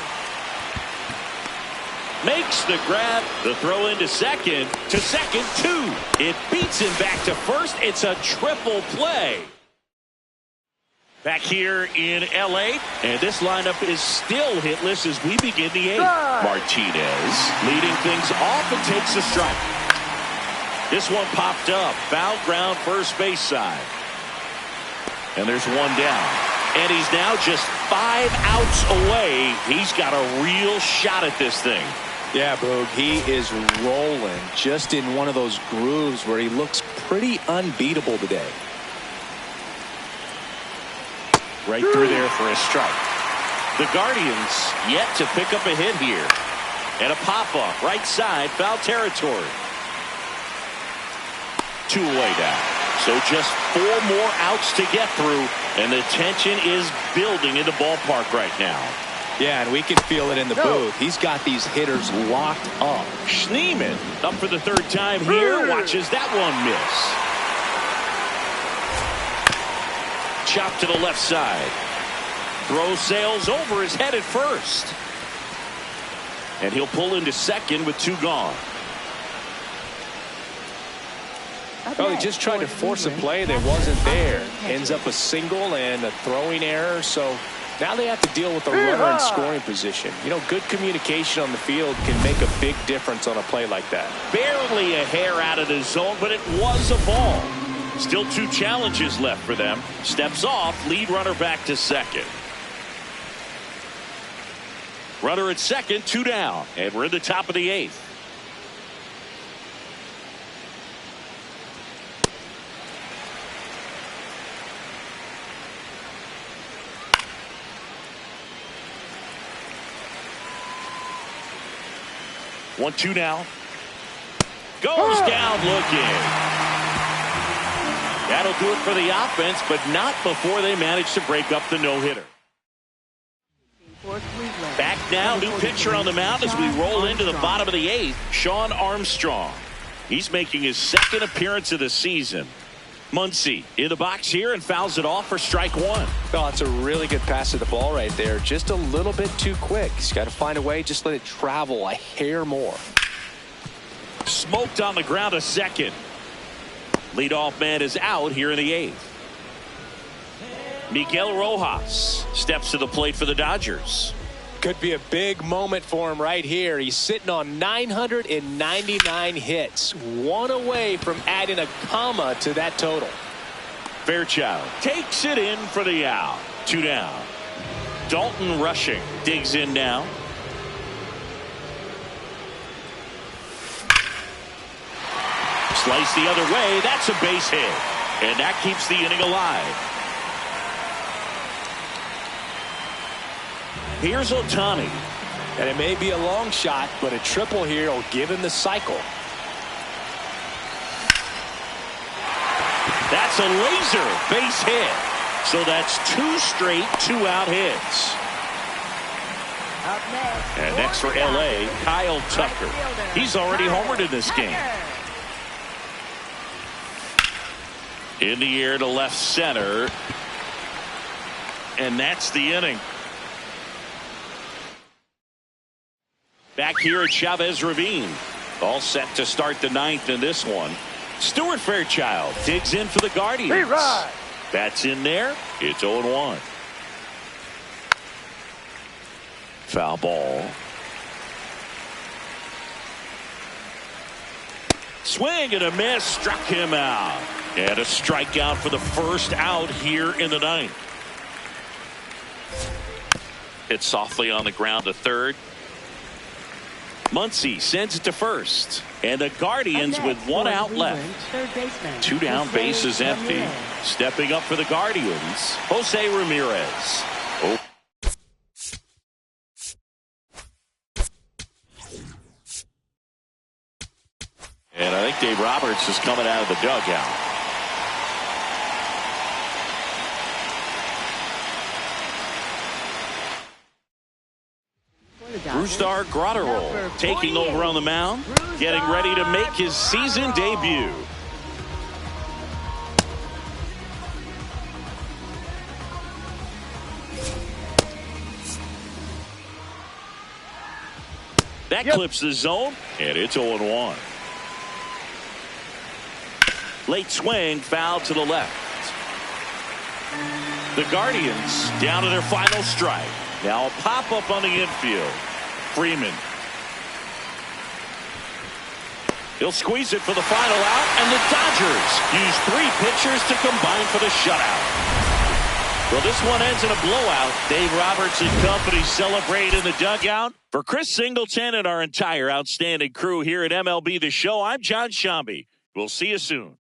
Speaker 1: Makes the grab. The throw into second. To second, two. It beats him back to first. It's a triple play. Back here in L.A. And this lineup is still hitless as we begin the eighth. Martinez leading things off and takes a strike. This one popped up. Foul ground first base side. And there's one down. And he's now just 5 outs away. He's got a real shot at this thing.
Speaker 2: Yeah, Boog, he is rolling just in one of those grooves where he looks pretty unbeatable today.
Speaker 1: Right through there for a strike. The Guardians yet to pick up a hit here. And a pop-up right side, foul territory. 2 away now. So just 4 more outs to get through, and the tension is building in the ballpark right now.
Speaker 2: Yeah, and we can feel it in the booth. He's got these hitters locked up.
Speaker 1: Schneemann up for the 3rd time here. Watches that one miss. Chop to the left side. Throw sails over his head at first. And he'll pull into second with 2 gone.
Speaker 2: Well, he just tried to force a play that wasn't there. Ends up a single and a throwing error. So now they have to deal with a runner in scoring position. You know, good communication on the field can make a big difference on a play like that.
Speaker 1: Barely a hair out of the zone, but it was a ball. Still 2 challenges left for them. Steps off, lead runner back to second. Runner at second, 2 down. And we're in the top of the 8th. One, 2 now. Goes down looking. That'll do it for the offense, but not before they manage to break up the no-hitter. Back now, new pitcher on the mound as we roll into the bottom of the 8th, Sean Armstrong. He's making his 2nd appearance of the season. Muncy in the box here and fouls it off for strike 1.
Speaker 2: Oh, it's a really good pass to the ball right there. Just a little bit too quick. He's got to find a way. Just let it travel a hair more.
Speaker 1: Smoked on the ground to second. Leadoff man is out here in the 8th. Miguel Rojas steps to the plate for the Dodgers.
Speaker 2: Could be a big moment for him right here. He's sitting on 999 hits. 1 away from adding a comma to that total.
Speaker 1: Fairchild takes it in for the out. 2 down. Dalton Rushing digs in now. Slice the other way. That's a base hit. And that keeps the inning alive. Here's Ohtani.
Speaker 2: And it may be a long shot, but a triple here will give him the cycle.
Speaker 1: That's a laser base hit. So that's 2 straight 2-out hits. And next for L.A., Kyle Tucker. He's already homered in this game. In the air to left center. And that's the inning. Back here at Chavez Ravine. All set to start the ninth in this one. Stuart Fairchild digs in for the Guardians. That's in there. It's 0-1. Foul ball. Swing and a miss. Struck him out. And a strikeout for the first out here in the ninth. Hit softly on the ground to third. Muncy sends it to first. And the Guardians with one out left. Two down, bases empty. Stepping up for the Guardians, Jose Ramirez. Oh. And I think Dave Roberts is coming out of the dugout. Brusdar Graterol taking over on the mound, getting ready to make his season debut. That clips the zone, and it's 0-1. Late swing, foul to the left. The Guardians down to their final strike. Now a pop-up on the infield. Freeman. He'll squeeze it for the final out, and the Dodgers use 3 pitchers to combine for the shutout. Well, this one ends in a blowout. Dave Roberts and company celebrate in the dugout. For Chris Singleton and our entire outstanding crew here at MLB The Show, I'm John Shambi. We'll see you soon.